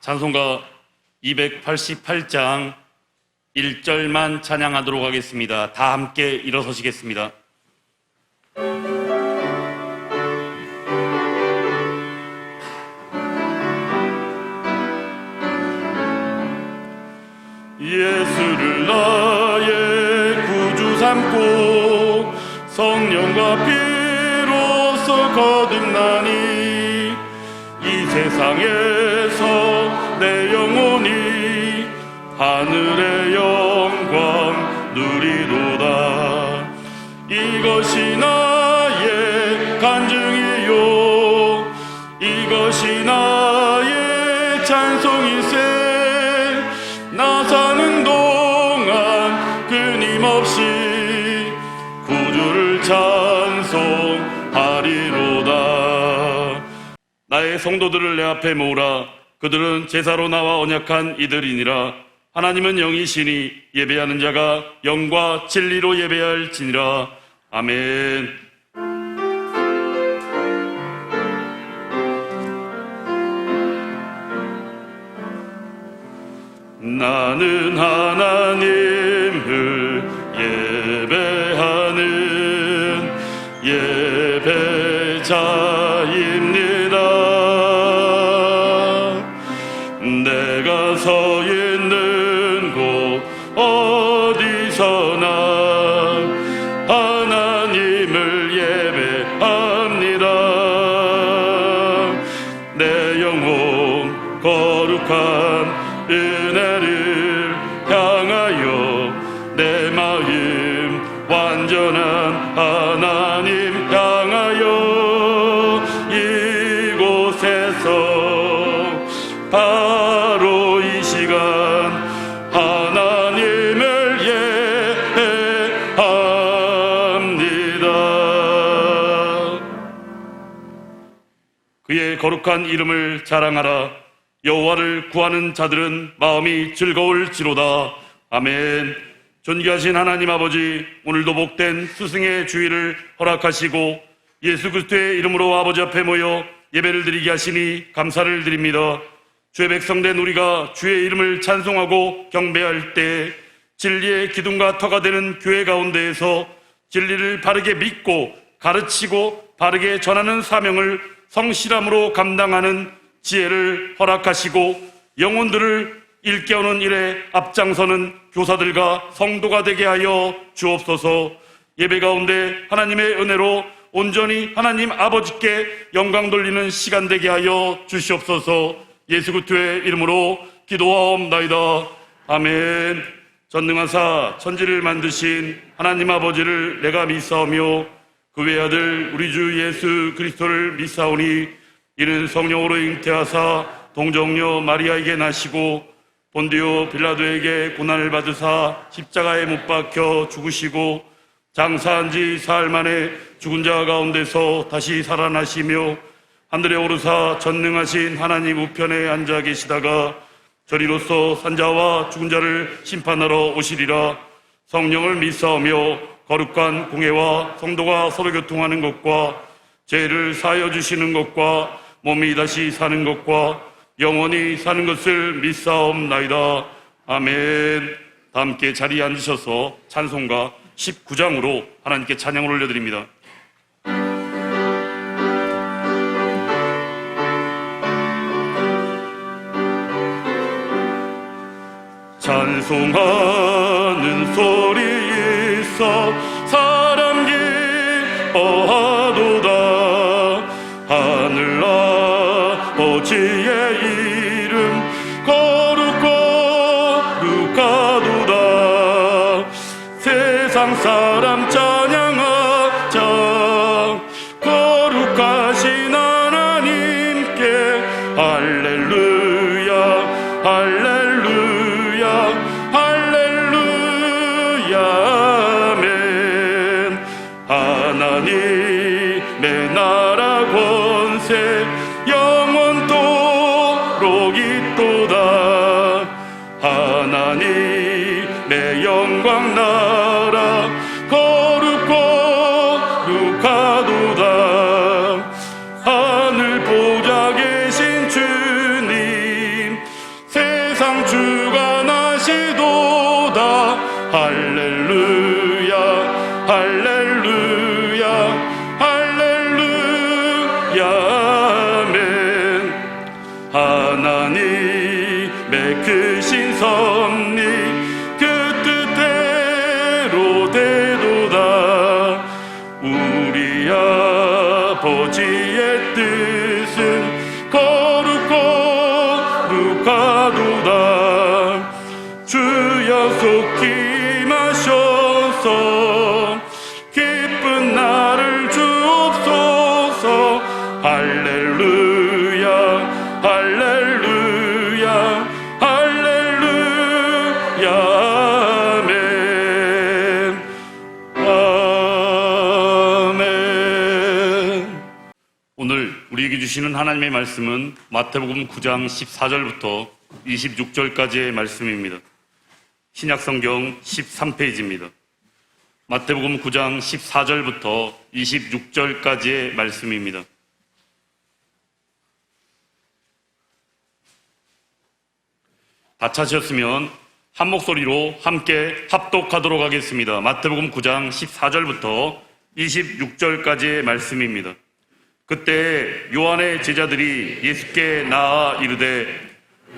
찬송가 288장 1절만 찬양하도록 하겠습니다. 다 함께 일어서시겠습니다. 예수를 나의 구주 삼고 성령과 피로써 거듭나니 이 세상에서 내 영혼이 하늘의 영광 누리도다. 이것이 나의 간증이요 이것이 나의 찬송일세. 나 사는 동안 끊임없이 구주를 찬송하리로다. 나의 성도들을 내 앞에 모으라. 그들은 제사로 나와 언약한 이들이니라. 하나님은 영이시니 예배하는 자가 영과 진리로 예배할지니라. 아멘. 나는 하나님을 예배하는 예배자입니다. 내가 서 있는 곳 어디서나 하나님을 예배합니다. 내 영혼 거룩한 은혜를 향하여 내 마음 완전한 하나님 향하여 이곳에서 바로 이 시간 하나님을 예배합니다. 그의 거룩한 이름을 자랑하라. 여호와를 구하는 자들은 마음이 즐거울지로다. 아멘. 존귀하신 하나님 아버지, 오늘도 복된 스승의 주일을 허락하시고 예수 그리스도의 이름으로 아버지 앞에 모여 예배를 드리게 하시니 감사를 드립니다. 주의 백성된 우리가 주의 이름을 찬송하고 경배할 때 진리의 기둥과 터가 되는 교회 가운데에서 진리를 바르게 믿고 가르치고 바르게 전하는 사명을 성실함으로 감당하는 지혜를 허락하시고 영혼들을 일깨우는 일에 앞장서는 교사들과 성도가 되게 하여 주옵소서. 예배 가운데 하나님의 은혜로 온전히 하나님 아버지께 영광 돌리는 시간 되게 하여 주시옵소서. 예수 그리스도의 이름으로 기도하옵나이다. 아멘. 전능하사 천지를 만드신 하나님 아버지를 내가 믿사오며 그 외아들 우리 주 예수 그리스도를 믿사오니 이는 성령으로 잉태하사 동정녀 마리아에게 나시고 본디오 빌라도에게 고난을 받으사 십자가에 못 박혀 죽으시고 장사한 지 사흘 만에 죽은 자 가운데서 다시 살아나시며 하늘에 오르사 전능하신 하나님 우편에 앉아 계시다가 저리로서 산자와 죽은 자를 심판하러 오시리라. 성령을 믿사오며 거룩한 공회와 성도가 서로 교통하는 것과 죄를 사하여 주시는 것과 몸이 다시 사는 것과 영원히 사는 것을 믿사옵나이다. 아멘. 다 함께 자리에 앉으셔서 찬송가 19장으로 하나님께 찬양을 올려드립니다. 찬송하는 소리 있어 사람 기뻐하도다. 하늘 아버지의 이름 거룩하도다. 세상 사람 찬양하자. 거룩하신 하나님께 할렐루야 할렐루야 할렐루야 아멘. 하나님의 나라 권세 영원토록 있도다. 하나님의 영광 나라 거룩하도다. 하늘 보좌 계신 주님 크신 섭리 그 뜻대로 되도다. 우리 아버지의 뜻은 거룩하도다. 주여 속히 마셔서 기쁜 나를 주옵소서. 할렐루야 할렐루야 할렐루야 아멘. 오늘 우리에게 주시는 하나님의 말씀은 마태복음 9장 14절부터 26절까지의 말씀입니다. 신약성경 13페이지입니다. 마태복음 9장 14절부터 26절까지의 말씀입니다. 다 찾으셨으면 한 목소리로 함께 합독하도록 하겠습니다. 마태복음 9장 14절부터 26절까지의 말씀입니다. 그때 요한의 제자들이 예수께 나아 이르되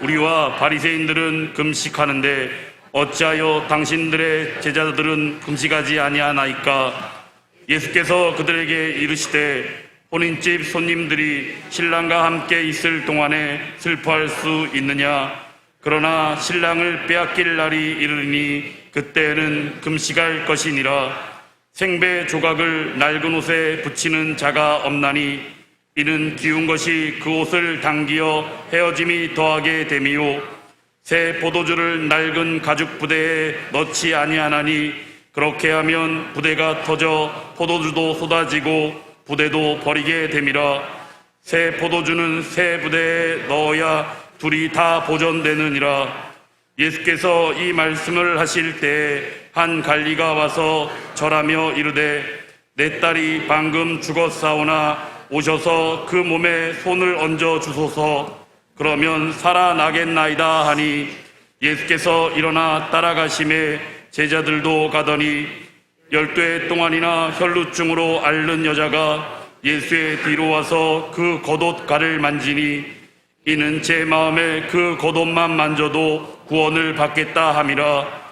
우리와 바리새인들은 금식하는데 어찌하여 당신들의 제자들은 금식하지 아니하나이까? 예수께서 그들에게 이르시되 혼인집 손님들이 신랑과 함께 있을 동안에 슬퍼할 수 있느냐? 그러나 신랑을 빼앗길 날이 이르리니 그때는 금식할 것이니라. 생배 조각을 낡은 옷에 붙이는 자가 없나니 이는 기운 것이 그 옷을 당기어 헤어짐이 더하게 됨이요 새 포도주를 낡은 가죽 부대에 넣지 아니하나니 그렇게 하면 부대가 터져 포도주도 쏟아지고 부대도 버리게 됨이라. 새 포도주는 새 부대에 넣어야 둘이 다 보존되느니라. 예수께서 이 말씀을 하실 때 한 관리가 와서 절하며 이르되 내 딸이 방금 죽었사오나 오셔서 그 몸에 손을 얹어 주소서. 그러면 살아나겠나이다 하니 예수께서 일어나 따라가심에 제자들도 가더니 12해 동안이나 혈루증으로 앓는 여자가 예수의 뒤로 와서 그 겉옷가를 만지니 이는 제 마음에 그 겉옷만 만져도 구원을 받겠다 함이라.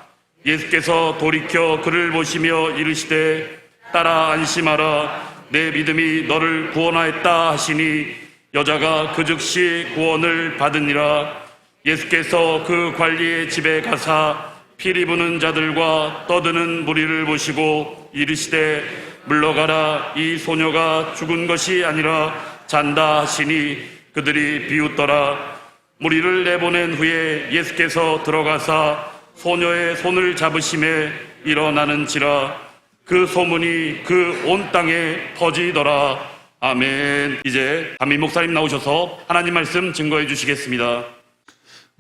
예수께서 돌이켜 그를 보시며 이르시되 딸아 안심하라. 내 믿음이 너를 구원하였다 하시니 여자가 그 즉시 구원을 받으니라. 예수께서 그 관리의 집에 가사 피리 부는 자들과 떠드는 무리를 보시고 이르시되 물러가라. 이 소녀가 죽은 것이 아니라 잔다 하시니 그들이 비웃더라. 무리를 내보낸 후에 예수께서 들어가사 소녀의 손을 잡으심에 일어나는지라. 그 소문이 그 온 땅에 퍼지더라. 아멘. 이제 담임 목사님 나오셔서 하나님 말씀 증거해 주시겠습니다.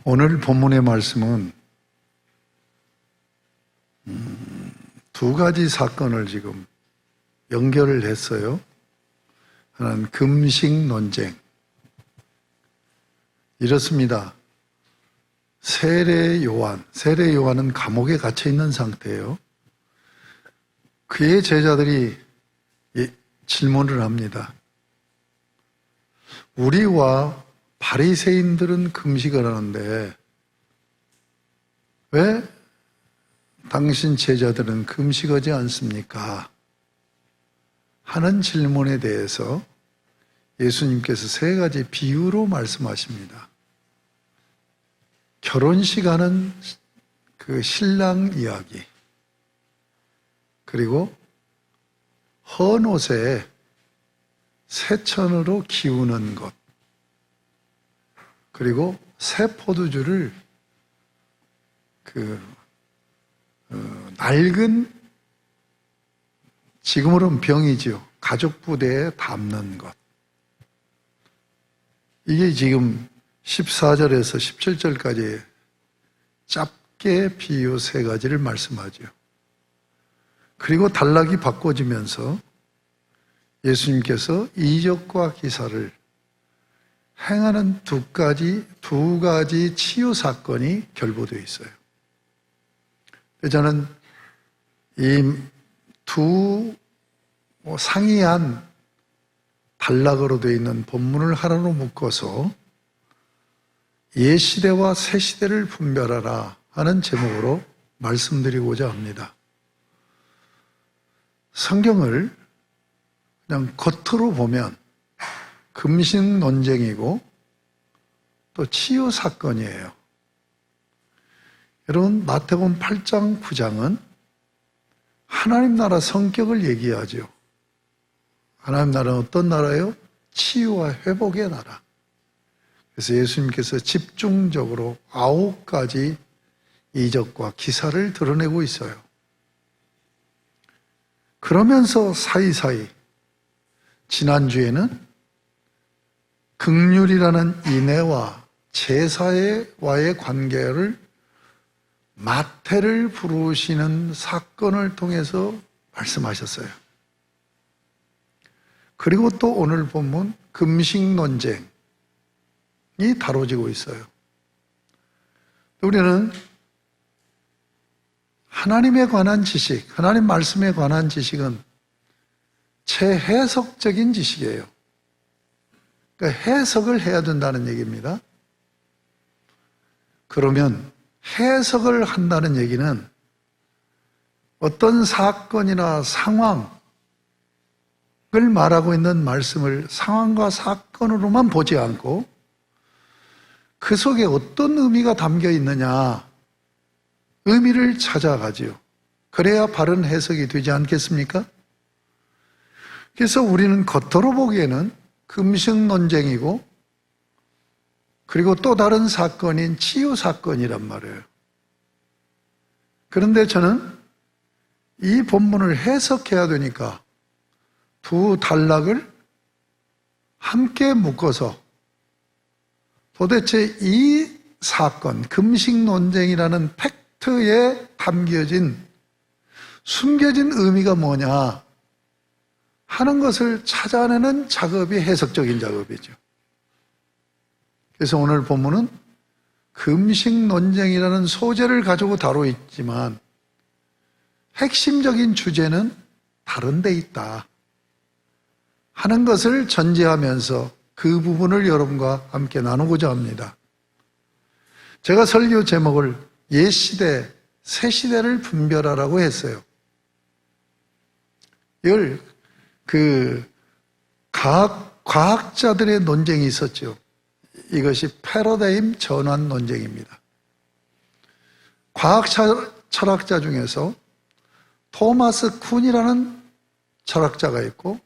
오늘 본문의 말씀은 두 가지 사건을 지금 연결을 했어요. 하나는 금식 논쟁. 이렇습니다. 세례 요한은 감옥에 갇혀 있는 상태예요. 그의 제자들이 질문을 합니다. 우리와 바리새인들은 금식을 하는데 왜 당신 제자들은 금식하지 않습니까? 하는 질문에 대해서 예수님께서 세 가지 비유로 말씀하십니다. 결혼식 하는 그 신랑 이야기, 그리고 헌 옷에 새천으로 기우는 것, 그리고 새 포도주를 낡은, 지금으로는 병이지요, 가죽 부대에 담는 것. 이게 지금 14절에서 17절까지 짧게 비유 세 가지를 말씀하죠. 그리고 단락이 바꿔지면서 예수님께서 이적과 기사를 행하는 두 가지 치유 사건이 결부되어 있어요. 저는 이 두 상이한 단락으로 되어 있는 본문을 하나로 묶어서 옛시대와 새시대를 분별하라 하는 제목으로 말씀드리고자 합니다. 성경을 그냥 겉으로 보면 금식 논쟁이고 또 치유 사건이에요. 여러분, 마태복음 8장 9장은 하나님 나라 성격을 얘기하죠. 하나님 나라는 어떤 나라예요? 치유와 회복의 나라. 그래서 예수님께서 집중적으로 9가지 이적과 기사를 드러내고 있어요. 그러면서 사이사이 지난주에는 긍휼이라는 인애와 제사와의 관계를 마태를 부르시는 사건을 통해서 말씀하셨어요. 그리고 또 오늘 본문 금식 논쟁이 다뤄지고 있어요. 우리는 하나님에 관한 지식, 하나님 말씀에 관한 지식은 최해석적인 지식이에요. 그러니까 해석을 해야 된다는 얘기입니다. 그러면 해석을 한다는 얘기는 어떤 사건이나 상황을 말하고 있는 말씀을 상황과 사건으로만 보지 않고 그 속에 어떤 의미가 담겨 있느냐, 의미를 찾아가지요. 그래야 바른 해석이 되지 않겠습니까? 그래서 우리는 겉으로 보기에는 금식 논쟁이고 그리고 또 다른 사건인 치유 사건이란 말이에요. 그런데 저는 이 본문을 해석해야 되니까 두 단락을 함께 묶어서 도대체 이 사건, 금식 논쟁이라는 팩트에 담겨진 숨겨진 의미가 뭐냐 하는 것을 찾아내는 작업이 해석적인 작업이죠. 그래서 오늘 본문은 금식 논쟁이라는 소재를 가지고 다루고 있지만 핵심적인 주제는 다른 데 있다 하는 것을 전제하면서 그 부분을 여러분과 함께 나누고자 합니다. 제가 설교 제목을 옛시대, 새시대를 분별하라고 했어요. 이걸 과학자들의 논쟁이 있었죠. 이것이 패러다임 전환 논쟁입니다. 과학 철학자 중에서 토마스 쿤이라는 철학자가 있고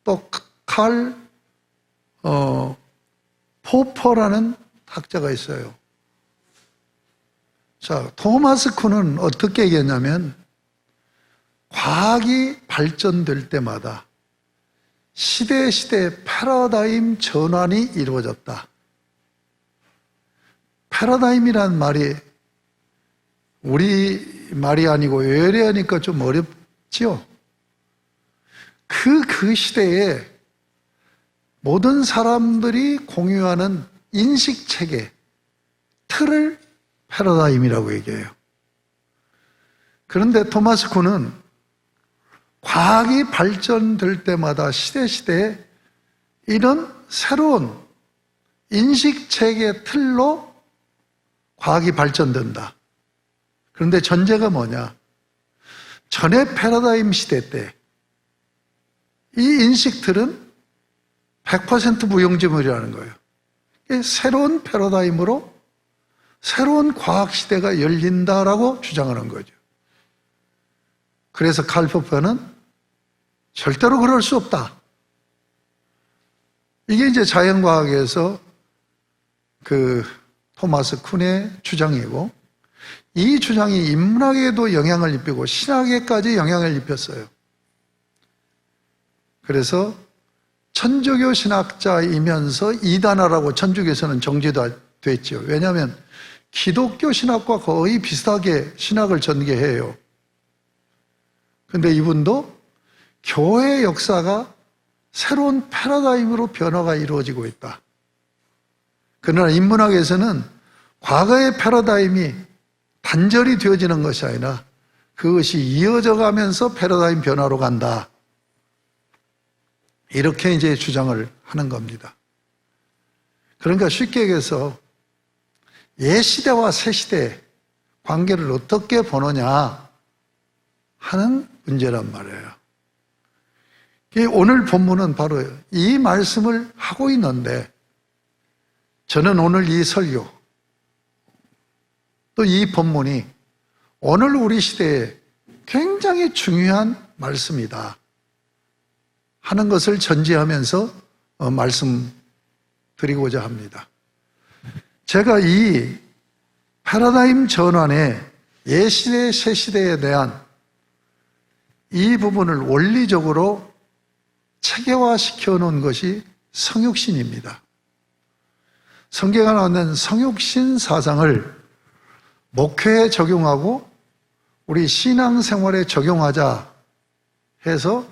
또 칼 포퍼라는 학자가 있어요. 자, 토마스 쿤은 어떻게 얘기했냐면 과학이 발전될 때마다 시대시대 패러다임 전환이 이루어졌다. 패러다임이란 말이 우리 말이 아니고 외래어니까 좀 어렵지요. 그 시대에 모든 사람들이 공유하는 인식체계, 틀을 패러다임이라고 얘기해요. 그런데 토마스 쿤은 과학이 발전될 때마다 시대시대에 이런 새로운 인식체계 틀로 과학이 발전된다. 그런데 전제가 뭐냐? 전에 패러다임 시대 때 이 인식틀은 100% 무용지물이라는 거예요. 새로운 패러다임으로 새로운 과학시대가 열린다라고 주장하는 거죠. 그래서 칼 포퍼는 절대로 그럴 수 없다. 이게 이제 자연과학에서 토마스 쿤의 주장이고, 이 주장이 인문학에도 영향을 입히고 신학에까지 영향을 입혔어요. 그래서 천주교 신학자이면서 이단화라고 천주교에서는 정죄도 됐죠. 왜냐하면 기독교 신학과 거의 비슷하게 신학을 전개해요. 그런데 이분도 교회 역사가 새로운 패러다임으로 변화가 이루어지고 있다. 그러나 인문학에서는 과거의 패러다임이 단절이 되어지는 것이 아니라 그것이 이어져 가면서 패러다임 변화로 간다. 이렇게 이제 주장을 하는 겁니다. 그러니까 쉽게 얘기해서 옛시대와 새시대 관계를 어떻게 보느냐 하는 문제란 말이에요. 오늘 본문은 바로 이 말씀을 하고 있는데, 저는 오늘 이 설교, 또 이 본문이 오늘 우리 시대에 굉장히 중요한 말씀이다 하는 것을 전제하면서 말씀드리고자 합니다. 제가 이 패러다임 전환의 옛시대, 새시대에 대한 이 부분을 원리적으로 체계화시켜 놓은 것이 성육신입니다. 성경에 나오는 성육신 사상을 목회에 적용하고 우리 신앙생활에 적용하자 해서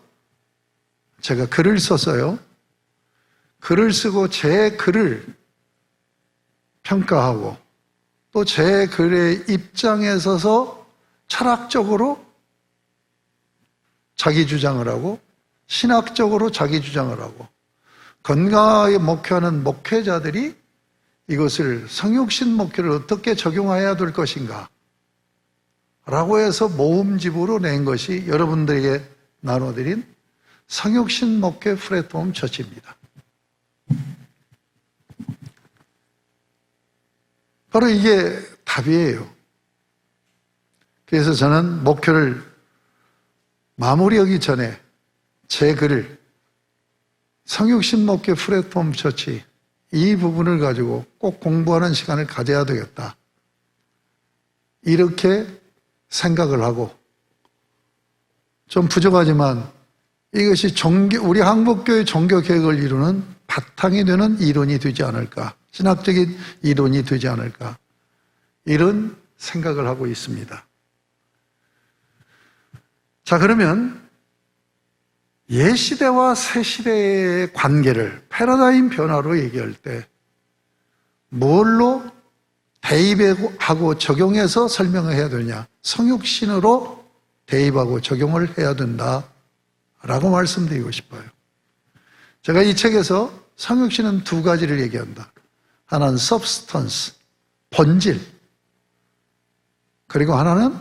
제가 글을 썼어요. 글을 쓰고 제 글을 평가하고 또 제 글의 입장에 서서 철학적으로 자기 주장을 하고 신학적으로 자기 주장을 하고 건강하게 목회하는 목회자들이 이것을 성육신 목회를 어떻게 적용해야 될 것인가 라고 해서 모음집으로 낸 것이 여러분들에게 나눠드린 성육신 목회 플랫폼 처치입니다. 바로 이게 답이에요. 그래서 저는 목회를 마무리하기 전에 제 글을 성육신 목회 플랫폼 처치 이 부분을 가지고 꼭 공부하는 시간을 가져야 되겠다, 이렇게 생각을 하고, 좀 부족하지만 이것이 우리 한국교회 종교개혁을 이루는 바탕이 되는 이론이 되지 않을까, 신학적인 이론이 되지 않을까, 이런 생각을 하고 있습니다. 자, 그러면 옛시대와 새시대의 관계를 패러다임 변화로 얘기할 때 뭘로 대입하고 적용해서 설명을 해야 되냐? 성육신으로 대입하고 적용을 해야 된다라고 말씀드리고 싶어요. 제가 이 책에서 성육신은 두 가지를 얘기한다. 하나는 substance, 본질, 그리고 하나는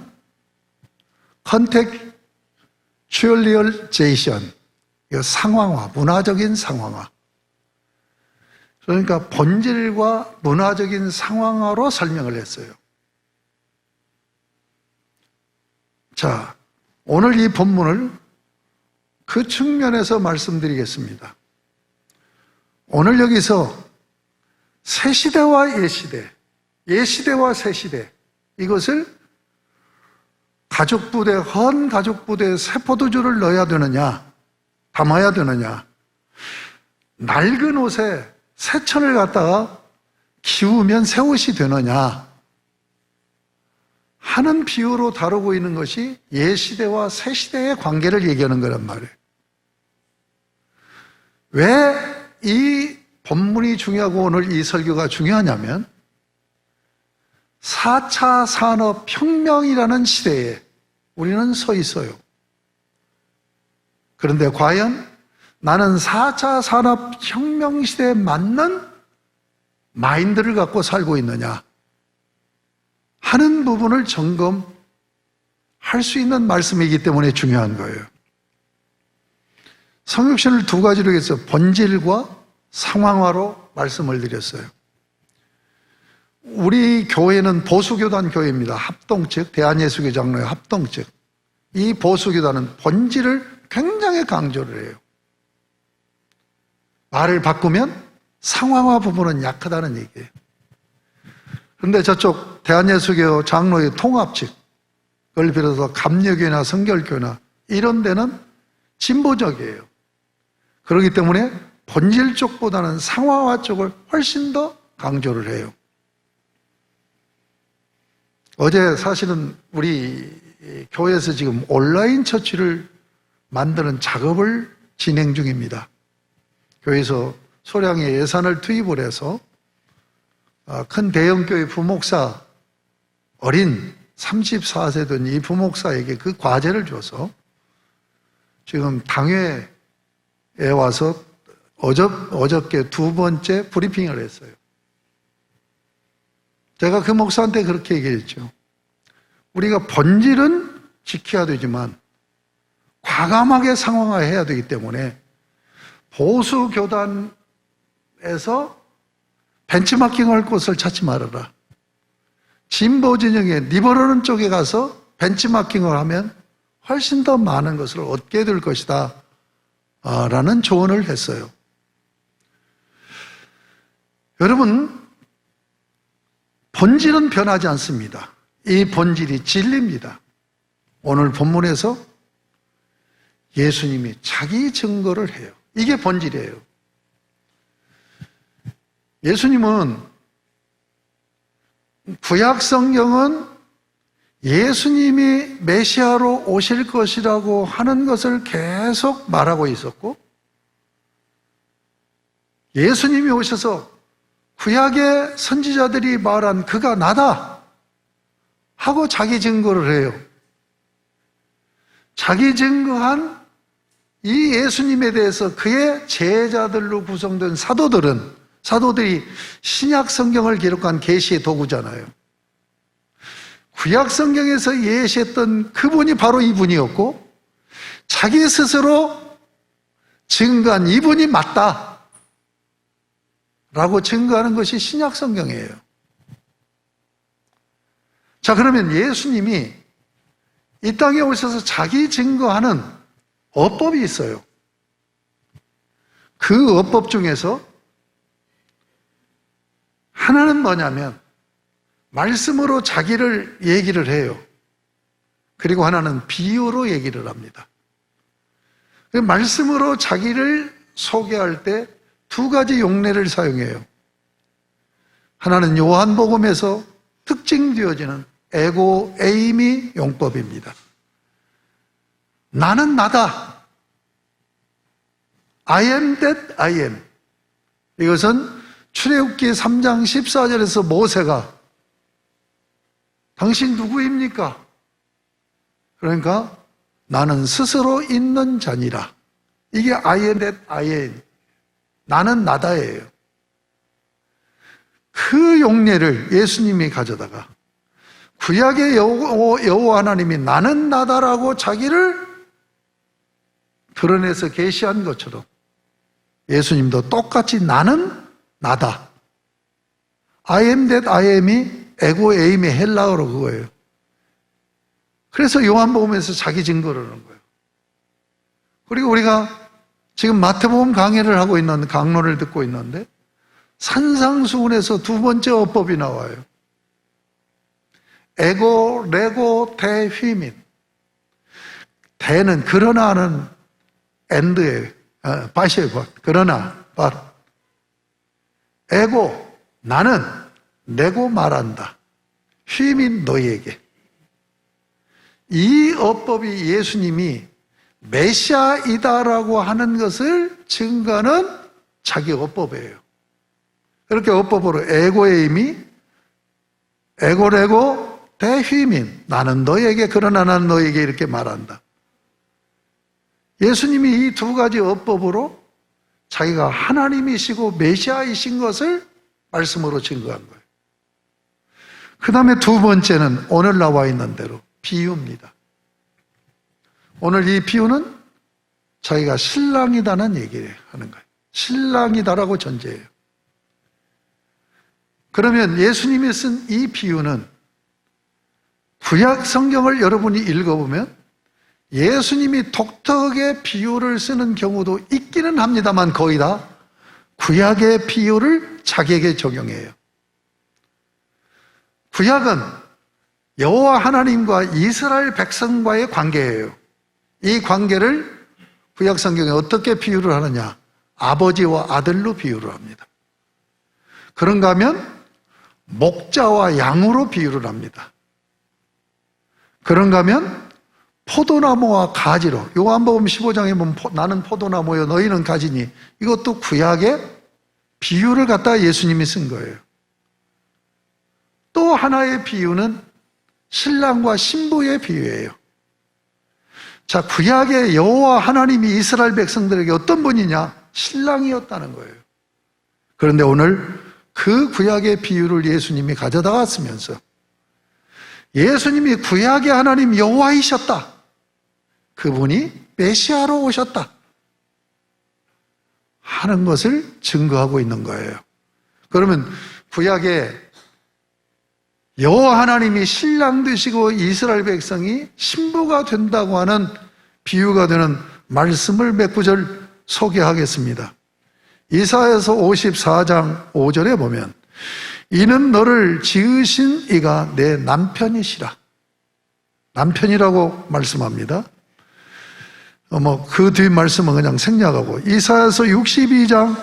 contextualization, 상황화, 문화적인 상황화. 그러니까 본질과 문화적인 상황화로 설명을 했어요. 자, 오늘 이 본문을 그 측면에서 말씀드리겠습니다. 오늘 여기서 새시대와 옛시대, 옛시대와 새시대, 이것을 가족부대, 헌 가족부대에 세포도주를 넣어야 되느냐, 담아야 되느냐, 낡은 옷에 새천을 갖다가 기우면 새 옷이 되느냐 하는 비유로 다루고 있는 것이 옛시대와 새시대의 관계를 얘기하는 거란 말이에요. 왜 이 본문이 중요하고 오늘 이 설교가 중요하냐면 4차 산업혁명이라는 시대에 우리는 서 있어요. 그런데 과연 나는 4차 산업혁명 시대에 맞는 마인드를 갖고 살고 있느냐 하는 부분을 점검할 수 있는 말씀이기 때문에 중요한 거예요. 성육신을 두 가지로 해서 본질과 상황화로 말씀을 드렸어요. 우리 교회는 보수교단 교회입니다. 합동측, 대한예수교 장로의 합동측. 이 보수교단은 본질을 굉장히 강조를 해요. 말을 바꾸면 상황화 부분은 약하다는 얘기예요. 그런데 저쪽 대한예수교 장로의 통합측을 비롯해서 감리교회나 성결교회나 이런 데는 진보적이에요. 그렇기 때문에 본질 쪽보다는 상황화 쪽을 훨씬 더 강조를 해요. 어제 사실은 우리 교회에서 지금 온라인 처치를 만드는 작업을 진행 중입니다. 교회에서 소량의 예산을 투입을 해서 큰 대형교회 부목사, 어린 34세 된 이 부목사에게 그 과제를 줘서 지금 당회에 와서 어저께 두 번째 브리핑을 했어요. 제가 그 목사한테 그렇게 얘기했죠. 우리가 본질은 지켜야 되지만 과감하게 상황화해야 되기 때문에 보수 교단에서 벤치마킹할 곳을 찾지 말아라. 진보 진영의 리버럴 쪽에 가서 벤치마킹을 하면 훨씬 더 많은 것을 얻게 될 것이다 라는 조언을 했어요. 여러분, 본질은 변하지 않습니다. 이 본질이 진리입니다. 오늘 본문에서 예수님이 자기 증거를 해요. 이게 본질이에요. 예수님은 구약 성경은 예수님이 메시아로 오실 것이라고 하는 것을 계속 말하고 있었고, 예수님이 오셔서 구약의 선지자들이 말한 그가 나다 하고 자기 증거를 해요. 자기 증거한 이 예수님에 대해서 그의 제자들로 구성된 사도들이 신약 성경을 기록한 계시의 도구잖아요. 구약 성경에서 예시했던 그분이 바로 이분이었고, 자기 스스로 증거한 이분이 맞다 라고 증거하는 것이 신약 성경이에요. 자, 그러면 예수님이 이 땅에 오셔서 자기 증거하는 어법이 있어요. 그 어법 중에서 하나는 뭐냐면 말씀으로 자기를 얘기를 해요. 그리고 하나는 비유로 얘기를 합니다. 말씀으로 자기를 소개할 때 두 가지 용례를 사용해요. 하나는 요한복음에서 특징되어지는 에고 에이미 용법입니다. 나는 나다. I am that I am. 이것은 출애굽기 3장 14절에서 모세가 당신 누구입니까? 그러니까 나는 스스로 있는 자니라. 이게 I am that I am. 나는 나다예요. 그 용례를 예수님이 가져다가 구약의 여호와 하나님이 나는 나다라고 자기를 드러내서 계시한 것처럼 예수님도 똑같이 나는 나다. I am that I am이 에고 에임의 헬라어로 그거예요. 그래서 요한복음에서 자기 증거를 하는 거예요. 그리고 우리가 지금 마태복음 강의를 하고 있는 강론을 듣고 있는데 산상수훈에서 두 번째 어법이 나와요. 에고, 레고, 대, 휘민. 대는 그러나는 엔드에 밭이에요. 그러나 밭. 에고, 나는 내고 말한다. 휘민 너희에게. 이 어법이 예수님이 메시아이다라고 하는 것을 증거하는 자기 어법이에요. 그렇게 어법으로 에고에임이 에고레고 대휘민 나는 너에게 그러나 나는 너에게 이렇게 말한다. 예수님이 이 두 가지 어법으로 자기가 하나님이시고 메시아이신 것을 말씀으로 증거한 거예요. 그 다음에 두 번째는 오늘 나와 있는 대로 비유입니다. 오늘 이 비유는 자기가 신랑이다는 얘기를 하는 거예요. 신랑이다라고 전제해요. 그러면 예수님이 쓴 이 비유는 구약 성경을 여러분이 읽어보면 예수님이 독특하게 비유를 쓰는 경우도 있기는 합니다만 거의 다 구약의 비유를 자기에게 적용해요. 구약은 여호와 하나님과 이스라엘 백성과의 관계예요. 이 관계를 구약 성경에 어떻게 비유를 하느냐? 아버지와 아들로 비유를 합니다. 그런가 하면 목자와 양으로 비유를 합니다. 그런가 하면 포도나무와 가지로, 요한복음 15장에 보면 나는 포도나무요 너희는 가지니, 이것도 구약의 비유를 갖다가 예수님이 쓴 거예요. 또 하나의 비유는 신랑과 신부의 비유예요. 자, 구약의 여호와 하나님이 이스라엘 백성들에게 어떤 분이냐? 신랑이었다는 거예요. 그런데 오늘 그 그 구약의 비유를 예수님이 가져다가 쓰면서 예수님이 구약의 하나님 여호와이셨다. 그분이 메시아로 오셨다 하는 것을 증거하고 있는 거예요. 그러면 구약의 여호와 하나님이 신랑 되시고 이스라엘 백성이 신부가 된다고 하는 비유가 되는 말씀을 몇 구절 소개하겠습니다. 이사야서 54장 5절에 보면 이는 너를 지으신 이가 내 남편이시라. 남편이라고 말씀합니다. 그 뒤 말씀은 그냥 생략하고 이사야서 62장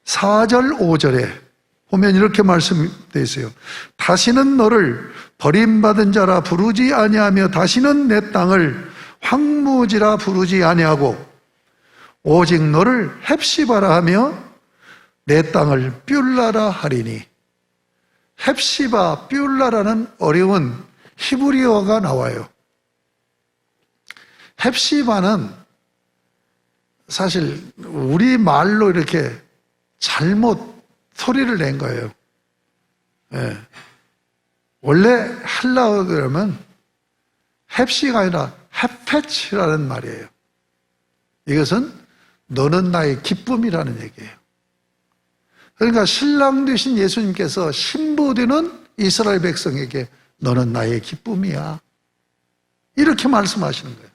4절 5절에 보면 이렇게 말씀되어 있어요. 다시는 너를 버림받은 자라 부르지 아니하며 다시는 내 땅을 황무지라 부르지 아니하고 오직 너를 헵시바라 하며 내 땅을 뷸라라 하리니. 헵시바, 뷸라라는 어려운 히브리어가 나와요. 헵시바는 사실 우리 말로 이렇게 잘못 소리를 낸 거예요. 예. 원래 헬라어 그러면 헵시가 아니라 헵페치라는 말이에요. 이것은 너는 나의 기쁨이라는 얘기예요. 그러니까 신랑 되신 예수님께서 신부 되는 이스라엘 백성에게 너는 나의 기쁨이야. 이렇게 말씀하시는 거예요.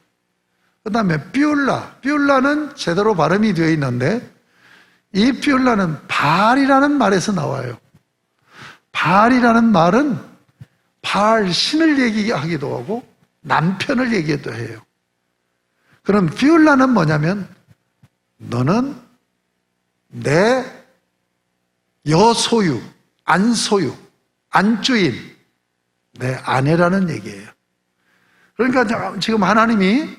그 다음에 뷸라는 제대로 발음이 되어 있는데 이 뷸라는 바알이라는 말에서 나와요. 바알이라는 말은 바알 신을 얘기하기도 하고 남편을 얘기도 해요. 그럼 뷸라는 뭐냐면 너는 내 여소유, 안소유, 안주인, 내 아내라는 얘기예요. 그러니까 지금 하나님이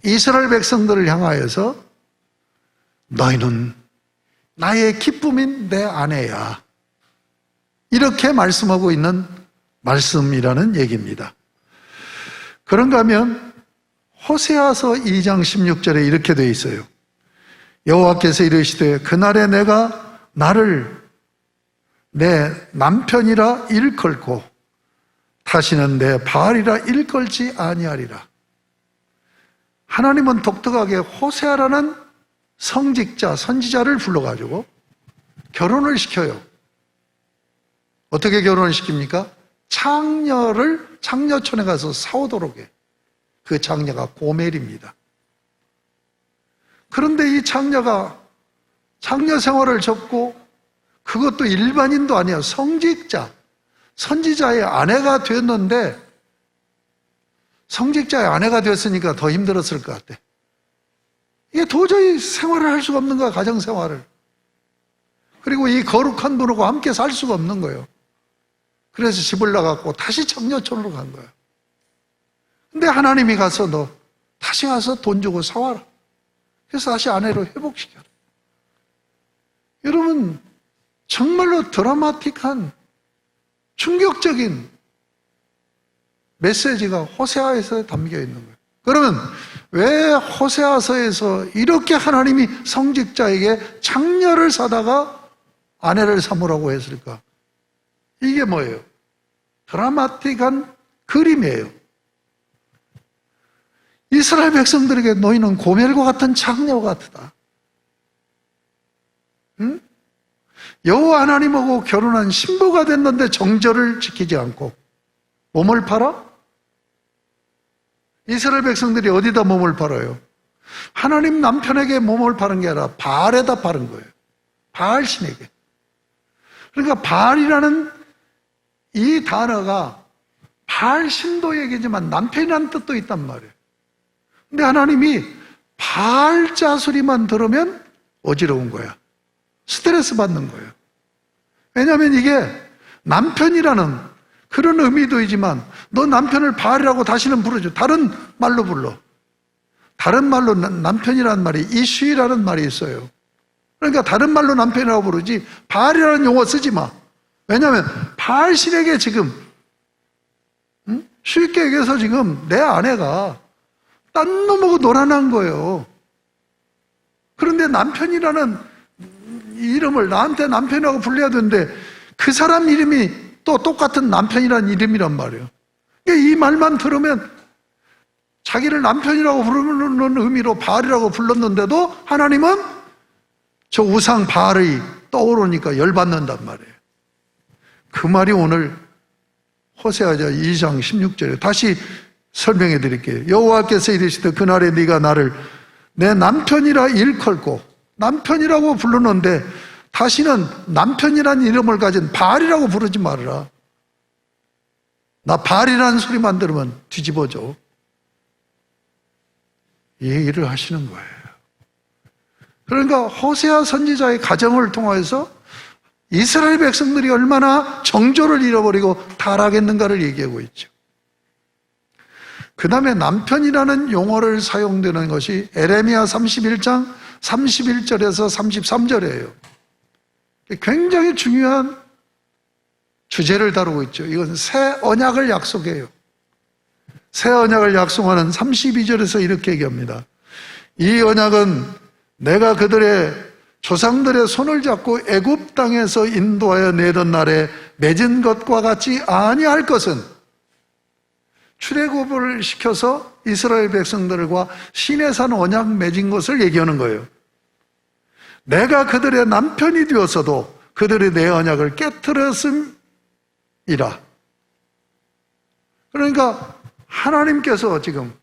이스라엘 백성들을 향하여서 너희는 나의 기쁨인 내 아내야. 이렇게 말씀하고 있는 말씀이라는 얘기입니다. 그런가 하면 호세아서 2장 16절에 이렇게 되어 있어요. 여호와께서 이르시되 그날에 내가 나를 내 남편이라 일컬고 다시는 내 바알이라 일컬지 아니하리라. 하나님은 독특하게 호세아라는 성직자, 선지자를 불러가지고 결혼을 시켜요. 어떻게 결혼을 시킵니까? 창녀촌에 가서 사오도록 해. 그 창녀가 고멜입니다. 그런데 이 창녀가 창녀 생활을 접고 그것도 일반인도 아니야. 성직자, 선지자의 아내가 됐는데 성직자의 아내가 됐으니까 더 힘들었을 것 같아. 이게 도저히 생활을 할 수가 없는 거야, 가정생활을. 그리고 이 거룩한 분하고 함께 살 수가 없는 거예요. 그래서 집을 나갔고 다시 창녀촌으로 간 거야. 근데 하나님이 가서 너 다시 가서 돈 주고 사와라. 그래서 다시 아내로 회복시켜라. 여러분, 정말로 드라마틱한 충격적인 메시지가 호세아에서 담겨 있는 거예요. 그러면 왜 호세아서에서 이렇게 하나님이 성직자에게 창녀를 사다가 아내를 삼으라고 했을까? 이게 뭐예요? 드라마틱한 그림이에요. 이스라엘 백성들에게 너희는 고멜과 같은 창녀 같다. 응? 여호와 하나님하고 결혼한 신부가 됐는데 정절을 지키지 않고 몸을 팔아? 이스라엘 백성들이 어디다 몸을 팔아요? 하나님 남편에게 몸을 파는 게 아니라 바알에다 파는 거예요. 바알 신에게. 그러니까 바알이라는 이 단어가 바알 신도 얘기지만 남편이라는 뜻도 있단 말이에요. 근데 하나님이 바알 자소리만 들으면 어지러운 거야. 스트레스 받는 거예요. 왜냐하면 이게 남편이라는 그런 의미도 있지만 너 남편을 바알이라고 다시는 부르죠. 다른 말로 불러. 다른 말로 남편이라는 말이 이슈이라는 말이 있어요. 그러니까 다른 말로 남편이라고 부르지 바알이라는 용어 쓰지 마. 왜냐하면 바알 신에게 지금 쉽게 얘기해서 지금 내 아내가 딴 놈하고 놀아난 거예요. 그런데 남편이라는 이름을 나한테 남편이라고 불러야 되는데 그 사람 이름이 또 똑같은 남편이란 이름이란 말이에요. 이 말만 들으면 자기를 남편이라고 부르는 의미로 바알이라고 불렀는데도 하나님은 저 우상 바알이 떠오르니까 열받는단 말이에요. 그 말이 오늘 호세아 2장 16절에 다시 설명해 드릴게요. 여호와께서 이르시되 그날에 네가 나를 내 남편이라 일컬고, 남편이라고 부르는데 다시는 남편이라는 이름을 가진 바알이라고 부르지 말아라. 나 바알이라는 소리만 들으면 뒤집어져. 이 얘기를 하시는 거예요. 그러니까 호세아 선지자의 가정을 통해서 이스라엘 백성들이 얼마나 정조를 잃어버리고 타락했는가를 얘기하고 있죠. 그 다음에 남편이라는 용어를 사용되는 것이 에레미야 31장 31절에서 33절이에요. 굉장히 중요한 주제를 다루고 있죠. 이건 새 언약을 약속해요. 새 언약을 약속하는 32절에서 이렇게 얘기합니다. 이 언약은 내가 그들의 조상들의 손을 잡고 애굽 땅에서 인도하여 내던 날에 맺은 것과 같이 아니할 것은, 출애굽을 시켜서 이스라엘 백성들과 시내산 언약 맺은 것을 얘기하는 거예요. 내가 그들의 남편이 되었어도 그들이 내 언약을 깨트렸음이라. 그러니까 하나님께서 지금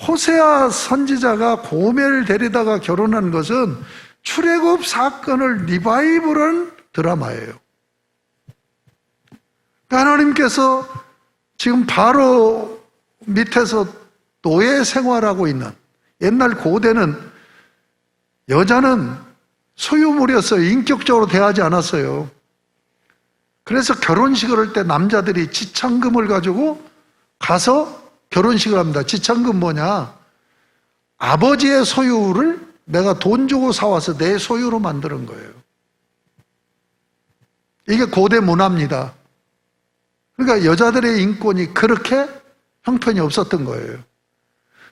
호세아 선지자가 고멜을 데리다가 결혼한 것은 출애굽 사건을 리바이벌한 드라마예요. 하나님께서 지금 바로 밑에서 노예 생활하고 있는, 옛날 고대는 여자는 소유물이었어요. 인격적으로 대하지 않았어요. 그래서 결혼식을 할 때 남자들이 지창금을 가지고 가서 결혼식을 합니다. 지창금 뭐냐? 아버지의 소유를 내가 돈 주고 사와서 내 소유로 만드는 거예요. 이게 고대 문화입니다. 그러니까 여자들의 인권이 그렇게 형편이 없었던 거예요.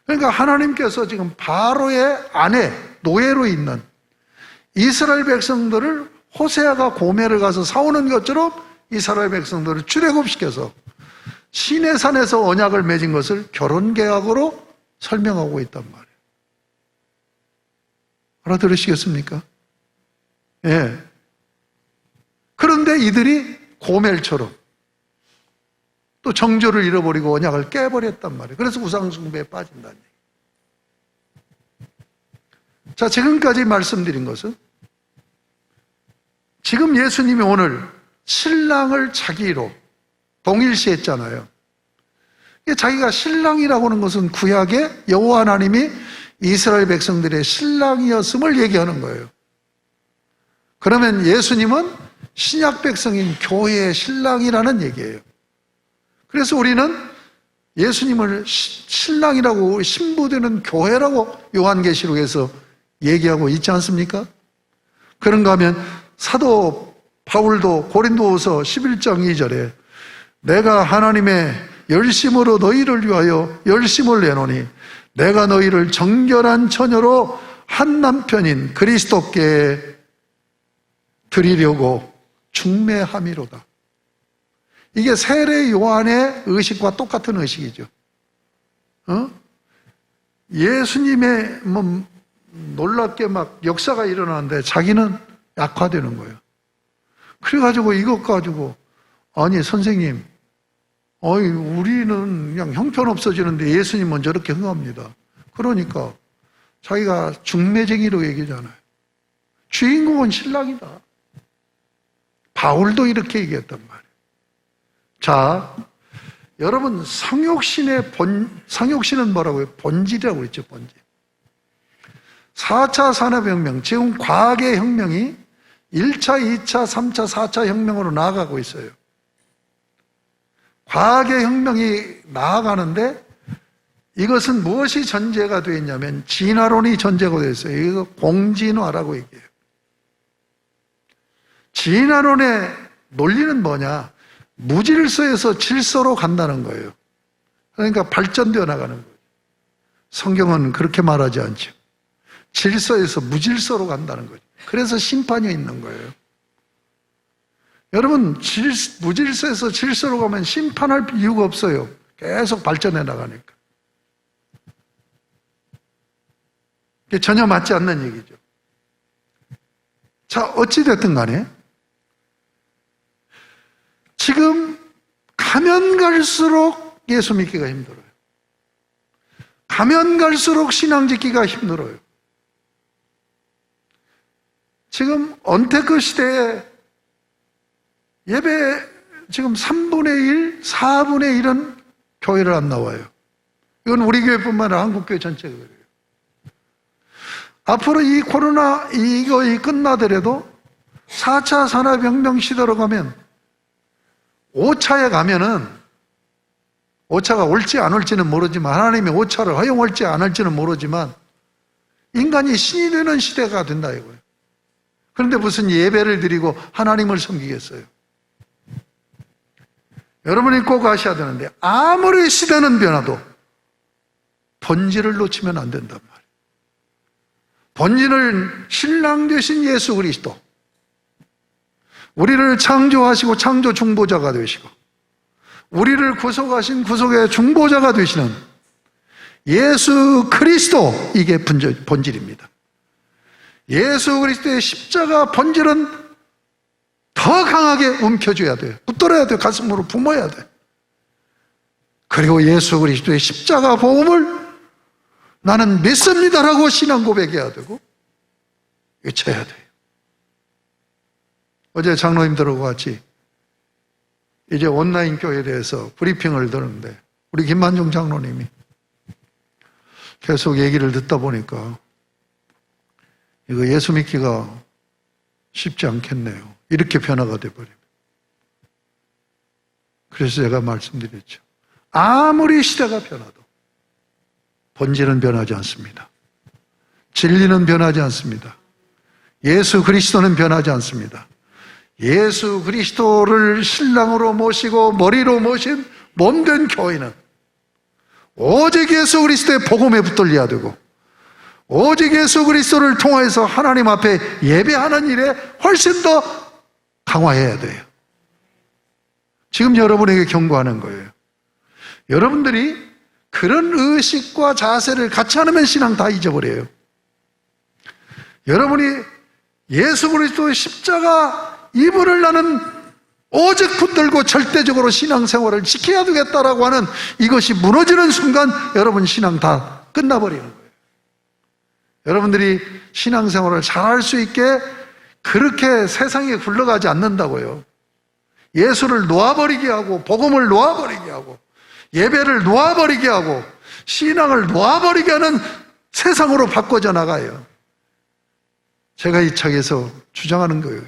그러니까 하나님께서 지금 바로의 아내, 노예로 있는 이스라엘 백성들을 호세아가 고멜을 가서 사오는 것처럼 이스라엘 백성들을 출애굽시켜서 시내산에서 언약을 맺은 것을 결혼계약으로 설명하고 있단 말이에요. 알아들으시겠습니까? 예. 그런데 이들이 고멜처럼 또 정조를 잃어버리고 언약을 깨버렸단 말이에요. 그래서 우상숭배에 빠진다는 얘기예요. 자, 지금까지 말씀드린 것은 지금 예수님이 오늘 신랑을 자기로 동일시했잖아요. 자기가 신랑이라고 하는 것은 구약의 여호와 하나님이 이스라엘 백성들의 신랑이었음을 얘기하는 거예요. 그러면 예수님은 신약 백성인 교회의 신랑이라는 얘기예요. 그래서 우리는 예수님을 신랑이라고, 신부되는 교회라고 요한계시록에서 얘기하고 있지 않습니까? 그런가 하면 사도 바울도 고린도후서 11장 2절에 내가 하나님의 열심으로 너희를 위하여 열심을 내노니 내가 너희를 정결한 처녀로 한 남편인 그리스도께 드리려고 중매함이로다. 이게 세례 요한의 의식과 똑같은 의식이죠. 예수님의 놀랍게 막 역사가 일어나는데 자기는 약화되는 거예요. 그래가지고 이것 가지고 아니 선생님, 우리는 그냥 형편없어지는데 예수님은 저렇게 흥합니다. 그러니까 자기가 중매쟁이로 얘기잖아요. 주인공은 신랑이다. 바울도 이렇게 얘기했단 말이에요. 자, 여러분 성욕신은 뭐라고요? 본질이라고 그랬죠. 본질. 4차 산업혁명, 지금 과학의 혁명이 1차, 2차, 3차, 4차 혁명으로 나아가고 있어요. 과학의 혁명이 나아가는데 이것은 무엇이 전제가 되어 있냐면 진화론이 전제가 되어 있어요. 이거 공진화라고 얘기해요. 진화론의 논리는 뭐냐? 무질서에서 질서로 간다는 거예요. 그러니까 발전되어 나가는 거예요. 성경은 그렇게 말하지 않죠. 질서에서 무질서로 간다는 거죠. 그래서 심판이 있는 거예요. 여러분, 무질서에서 질서로 가면 심판할 이유가 없어요. 계속 발전해 나가니까. 이게 전혀 맞지 않는 얘기죠. 자, 어찌됐든 간에 지금 가면 갈수록 예수 믿기가 힘들어요. 가면 갈수록 신앙 짓기가 힘들어요. 지금 언테크 시대에 예배 지금 3분의 1, 4분의 1은 교회를 안 나와요. 이건 우리 교회뿐만 아니라 한국교회 전체가 그래요. 앞으로 이 코로나 이거 끝나더라도 4차 산업혁명 시대로 가면 5차에 가면은 5차가 올지 안 올지는 모르지만 하나님이 5차를 허용할지 안 할지는 모르지만 인간이 신이 되는 시대가 된다 이거예요. 그런데 무슨 예배를 드리고 하나님을 섬기겠어요? 여러분이 꼭 아셔야 되는데 아무리 시대는 변화도 본질을 놓치면 안 된단 말이에요. 본질은 신랑 되신 예수 그리스도, 우리를 창조하시고 창조 중보자가 되시고 우리를 구속하신 구속의 중보자가 되시는 예수 그리스도, 이게 본질입니다. 예수 그리스도의 십자가 본질은 더 강하게 움켜줘야 돼요. 붙들어야 돼요. 가슴으로 품어야 돼요. 그리고 예수 그리스도의 십자가 복음을 나는 믿습니다라고 신앙 고백해야 되고 외쳐야 돼요. 어제 장로님들하고 같이 이제 온라인 교회에 대해서 브리핑을 들었는데 우리 김만중 장로님이 계속 얘기를 듣다 보니까 이거 예수 믿기가 쉽지 않겠네요. 이렇게 변화가 돼버립니다. 그래서 제가 말씀드렸죠. 아무리 시대가 변화도 본질은 변하지 않습니다. 진리는 변하지 않습니다. 예수 그리스도는 변하지 않습니다. 예수 그리스도를 신랑으로 모시고 머리로 모신 몸된 교회는 오직 예수 그리스도의 복음에 붙들려야 되고 오직 예수 그리스도를 통해서 하나님 앞에 예배하는 일에 훨씬 더 강화해야 돼요. 지금 여러분에게 경고하는 거예요. 여러분들이 그런 의식과 자세를 같이 하면 신앙 다 잊어버려요. 여러분이 예수 그리스도의 십자가 이분을 나는 오직 붙들고 절대적으로 신앙생활을 지켜야 되겠다라고 하는 이것이 무너지는 순간 여러분 신앙 다 끝나버리는 거예요. 여러분들이 신앙생활을 잘할 수 있게 그렇게 세상에 굴러가지 않는다고요. 예수를 놓아버리게 하고 복음을 놓아버리게 하고 예배를 놓아버리게 하고 신앙을 놓아버리게 하는 세상으로 바꿔져 나가요. 제가 이 책에서 주장하는 거예요.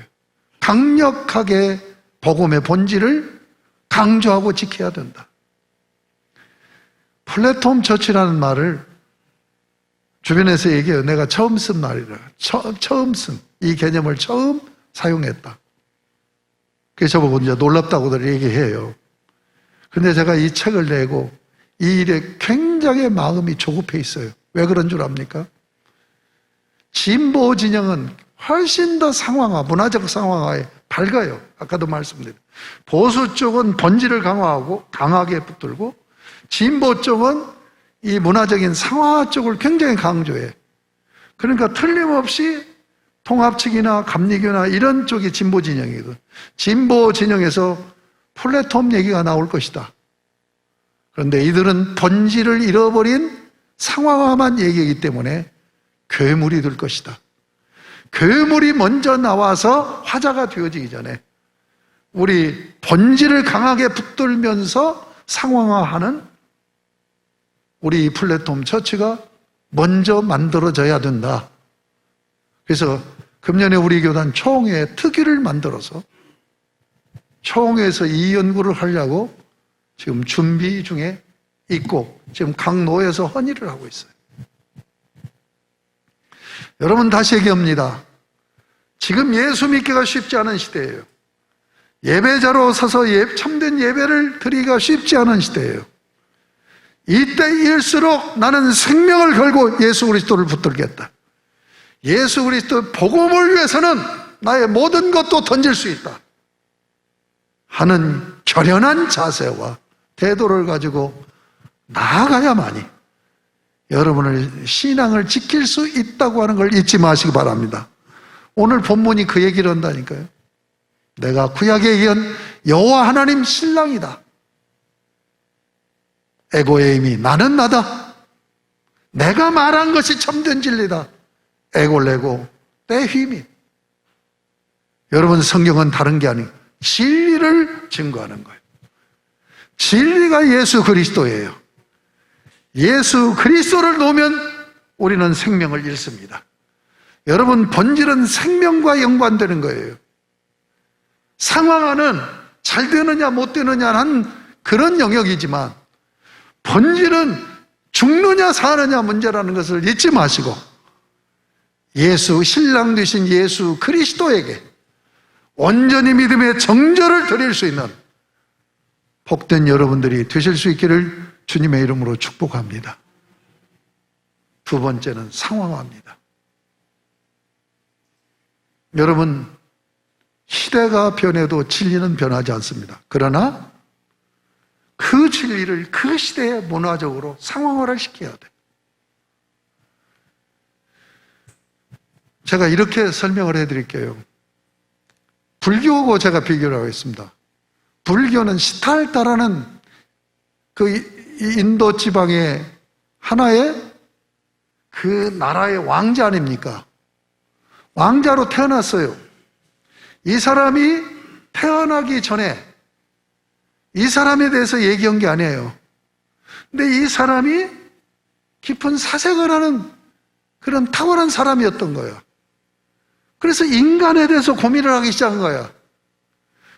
강력하게 복음의 본질을 강조하고 지켜야 된다. 플랫폼 처치라는 말을 주변에서 얘기해요. 내가 처음 쓴 말이라. 처음 쓴 이 개념을 처음 사용했다. 그래서 저보고 이제 놀랍다고들 얘기해요. 근데 제가 이 책을 내고 이 일에 굉장히 마음이 조급해 있어요. 왜 그런 줄 압니까? 진보 진영은 훨씬 더 상황화, 문화적 상황화에 밝아요. 아까도 말씀드렸죠. 보수 쪽은 본질을 강하게 붙들고 진보 쪽은 이 문화적인 상황화 쪽을 굉장히 강조해. 그러니까 틀림없이 통합 측이나 감리교나 이런 쪽이 진보 진영이거든. 진보 진영에서 플랫폼 얘기가 나올 것이다. 그런데 이들은 본질을 잃어버린 상황화만 얘기하기 때문에 괴물이 될 것이다. 괴물이 먼저 나와서 화자가 되어지기 전에 우리 본질을 강하게 붙들면서 상황화하는 우리 플랫폼 처치가 먼저 만들어져야 된다. 그래서 금년에 우리 교단 총회 특위를 만들어서 총회에서 이 연구를 하려고 지금 준비 중에 있고 지금 각 노에서 헌의를 하고 있어요. 여러분 다시 얘기합니다. 지금 예수 믿기가 쉽지 않은 시대예요. 예배자로 서서 참된 예배를 드리기가 쉽지 않은 시대예요. 이때일수록 나는 생명을 걸고 예수 그리스도를 붙들겠다. 예수 그리스도 복음을 위해서는 나의 모든 것도 던질 수 있다 하는 결연한 자세와 태도를 가지고 나아가야만이 여러분을 신앙을 지킬 수 있다고 하는 걸 잊지 마시기 바랍니다. 오늘 본문이 그 얘기를 한다니까요. 내가 구약에 의한 여호와 하나님 신랑이다. 에고에임이 나는 나다. 내가 말한 것이 참된 진리다. 에골레고 때휘미. 여러분, 성경은 다른 게 아니고 진리를 증거하는 거예요. 진리가 예수 그리스도예요. 예수 그리스도를 놓으면 우리는 생명을 잃습니다. 여러분, 본질은 생명과 연관되는 거예요. 상황은 잘 되느냐 못 되느냐는 그런 영역이지만 본질은 죽느냐 사느냐 문제라는 것을 잊지 마시고 예수, 신랑 되신 예수 그리스도에게 온전히 믿음의 정절을 드릴 수 있는 복된 여러분들이 되실 수 있기를 주님의 이름으로 축복합니다. 두 번째는 상황화입니다. 여러분, 시대가 변해도 진리는 변하지 않습니다. 그러나 그 진리를 그 시대에 문화적으로 상황화를 시켜야 돼요. 제가 이렇게 설명을 해드릴게요. 불교하고 제가 비교를 하겠습니다. 불교는 시탈타라는 그 인도 지방의 하나의 그 나라의 왕자 아닙니까? 왕자로 태어났어요. 이 사람이 태어나기 전에 이 사람에 대해서 얘기한 게 아니에요. 근데 이 사람이 깊은 사색을 하는 그런 탁월한 사람이었던 거예요. 그래서 인간에 대해서 고민을 하기 시작한 거야.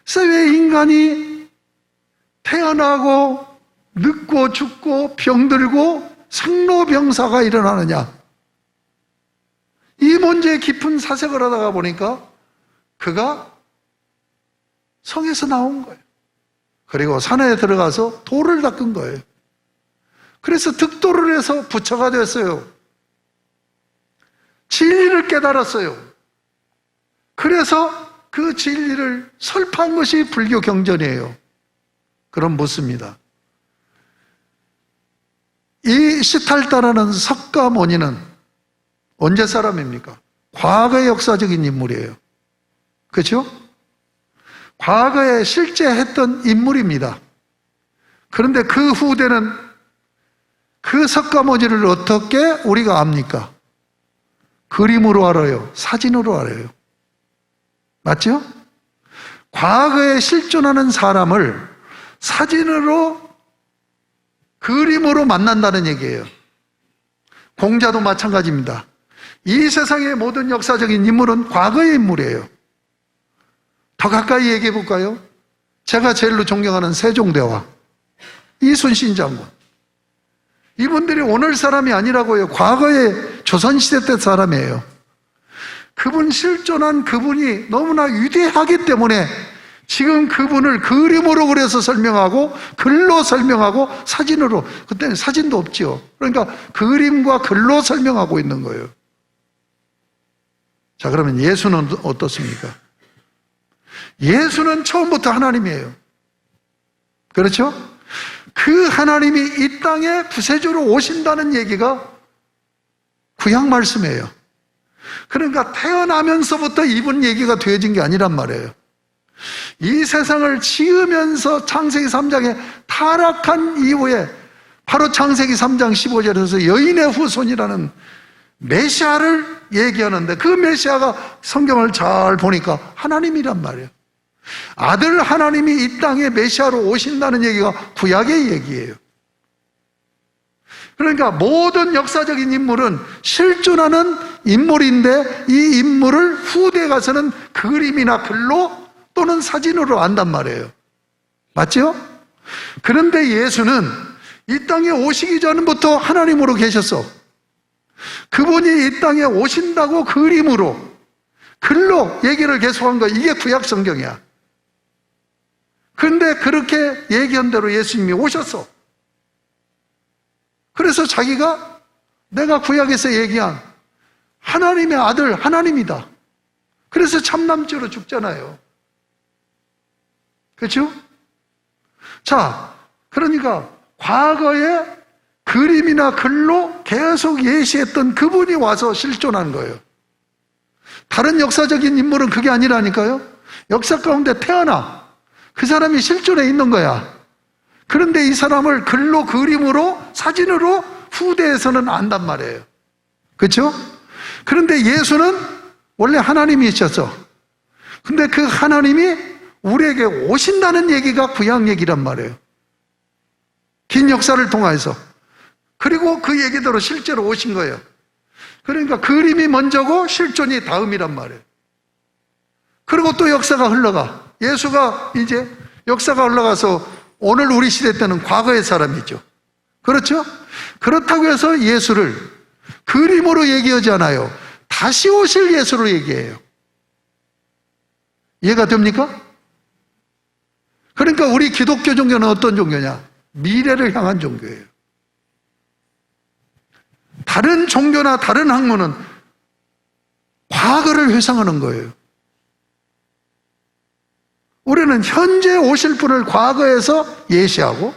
그래서 왜 인간이 태어나고 늙고 죽고 병들고 생로병사가 일어나느냐, 이 문제에 깊은 사색을 하다가 보니까 그가 성에서 나온 거예요. 그리고 산에 들어가서 돌을 닦은 거예요. 그래서 득도를 해서 부처가 됐어요. 진리를 깨달았어요. 그래서 그 진리를 설파한 것이 불교 경전이에요. 그럼 묻습니다. 이 시탈타라는 석가모니는 언제 사람입니까? 과거의 역사적인 인물이에요. 그렇죠? 과거에 실제 했던 인물입니다. 그런데 그 후대는 그 석가모니를 어떻게 우리가 압니까? 그림으로 알아요? 사진으로 알아요? 맞죠? 과거에 실존하는 사람을 사진으로, 그림으로 만난다는 얘기예요. 공자도 마찬가지입니다. 이 세상의 모든 역사적인 인물은 과거의 인물이에요. 더 가까이 얘기해 볼까요? 제가 제일로 존경하는 세종대왕, 이순신 장군. 이분들이 오늘 사람이 아니라고요. 과거의 조선시대 때 사람이에요. 그분 실존한 그분이 너무나 위대하기 때문에 지금 그분을 그림으로 그려서 설명하고 글로 설명하고 사진으로, 그때는 사진도 없지요. 그러니까 그림과 글로 설명하고 있는 거예요. 자, 그러면 예수는 어떻습니까? 예수는 처음부터 하나님이에요. 그렇죠? 그 하나님이 이 땅에 구세주로 오신다는 얘기가 구약 말씀이에요. 그러니까 태어나면서부터 이분 얘기가 되어진 게 아니란 말이에요. 이 세상을 지으면서 창세기 3장에 타락한 이후에 바로 창세기 3장 15절에서 여인의 후손이라는 메시아를 얘기하는데, 그 메시아가 성경을 잘 보니까 하나님이란 말이에요. 아들 하나님이 이 땅에 메시아로 오신다는 얘기가 구약의 얘기예요. 그러니까 모든 역사적인 인물은 실존하는 인물인데 이 인물을 후대에 가서는 그림이나 글로 또는 사진으로 안단 말이에요. 맞죠? 그런데 예수는 이 땅에 오시기 전부터 하나님으로 계셨어. 그분이 이 땅에 오신다고 그림으로, 글로 얘기를 계속한 거, 이게 구약 성경이야. 그런데 그렇게 얘기한 대로 예수님이 오셨어. 그래서 자기가 내가 구약에서 얘기한 하나님의 아들, 하나님이다. 그래서 참남죄로 죽잖아요. 그렇죠? 자, 그러니까 과거에 그림이나 글로 계속 예시했던 그분이 와서 실존한 거예요. 다른 역사적인 인물은 그게 아니라니까요. 역사 가운데 태어나 그 사람이 실존해 있는 거야. 그런데 이 사람을 글로, 그림으로, 사진으로 후대에서는 안단 말이에요. 그렇죠? 그런데 예수는 원래 하나님이셨어. 근데 그 하나님이 우리에게 오신다는 얘기가 구약 얘기란 말이에요. 긴 역사를 통해서. 그리고 그 얘기대로 실제로 오신 거예요. 그러니까 그림이 먼저고 실존이 다음이란 말이에요. 그리고 또 역사가 흘러가. 예수가 이제 역사가 흘러가서 오늘 우리 시대 때는 과거의 사람이죠. 그렇죠? 그렇다고 해서 예수를 그림으로 얘기하지 않아요. 다시 오실 예수로 얘기해요. 이해가 됩니까? 그러니까 우리 기독교 종교는 어떤 종교냐? 미래를 향한 종교예요. 다른 종교나 다른 학문은 과거를 회상하는 거예요. 우리는 현재 오실 분을 과거에서 예시하고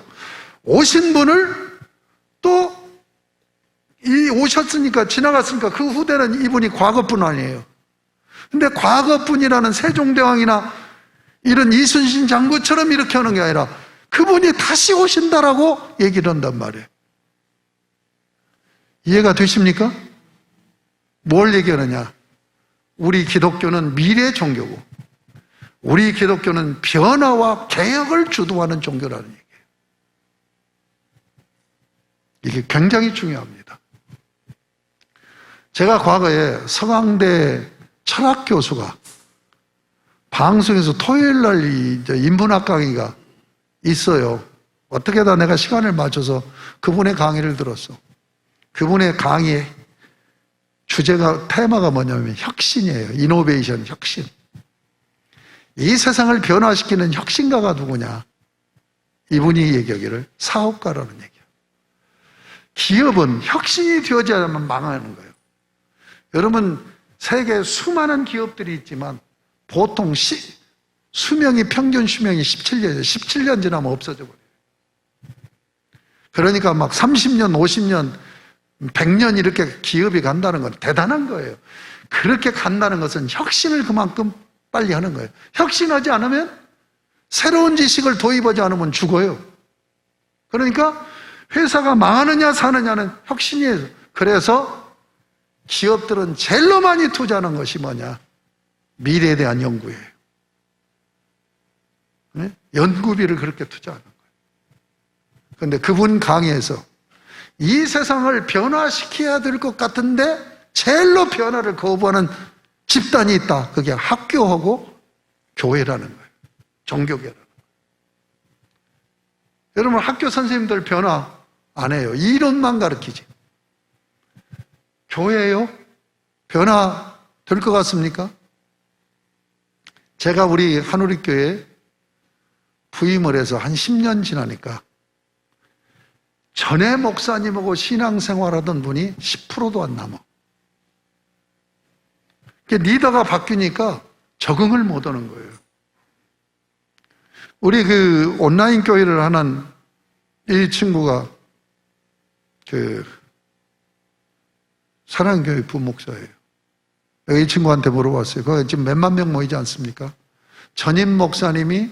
오신 분을 또 이 오셨으니까 지나갔으니까 그 후대는 이분이 과거뿐 아니에요. 근데 과거뿐이라는 세종대왕이나 이런 이순신 장군처럼 이렇게 하는 게 아니라 그분이 다시 오신다라고 얘기를 한단 말이에요. 이해가 되십니까? 뭘 얘기하느냐? 우리 기독교는 미래 종교고 우리 기독교는 변화와 개혁을 주도하는 종교라는 얘기예요. 이게 굉장히 중요합니다. 제가 과거에 서강대 철학 교수가 방송에서 토요일 날 인문학 강의가 있어요. 어떻게다 내가 시간을 맞춰서 그분의 강의를 들었어. 그분의 강의의 주제가, 테마가 뭐냐면 혁신이에요. 이노베이션, 혁신. 이 세상을 변화시키는 혁신가가 누구냐? 이분이 얘기하기를 사업가라는 얘기예요. 기업은 혁신이 되어야만 망하는 거예요. 여러분, 세계에 수많은 기업들이 있지만 보통 평균 수명이 17년이에요. 17년 지나면 없어져 버려요. 그러니까 막 30년, 50년, 100년 이렇게 기업이 간다는 건 대단한 거예요. 그렇게 간다는 것은 혁신을 그만큼 빨리 하는 거예요. 혁신하지 않으면, 새로운 지식을 도입하지 않으면 죽어요. 그러니까 회사가 망하느냐 사느냐는 혁신이에요. 그래서 기업들은 제일로 많이 투자하는 것이 뭐냐? 미래에 대한 연구예요. 네? 연구비를 그렇게 투자하는 거예요. 그런데 그분 강의에서 이 세상을 변화시켜야 될 것 같은데 제일로 변화를 거부하는 집단이 있다. 그게 학교하고 교회라는 거예요. 종교계라는 거예요. 여러분, 학교 선생님들 변화 안 해요. 이론만 가르치지. 교회요? 변화 될 것 같습니까? 제가 우리 한우리교회에 부임을 해서 한 10년 지나니까 전에 목사님하고 신앙생활하던 분이 10%도 안 남아. 리더가 바뀌니까 적응을 못 하는 거예요. 우리 그 온라인 교회를 하는 이 친구가 사랑교회 부목사예요. 내가 이 친구한테 물어봤어요. 거기 지금 몇만 명 모이지 않습니까? 전임 목사님이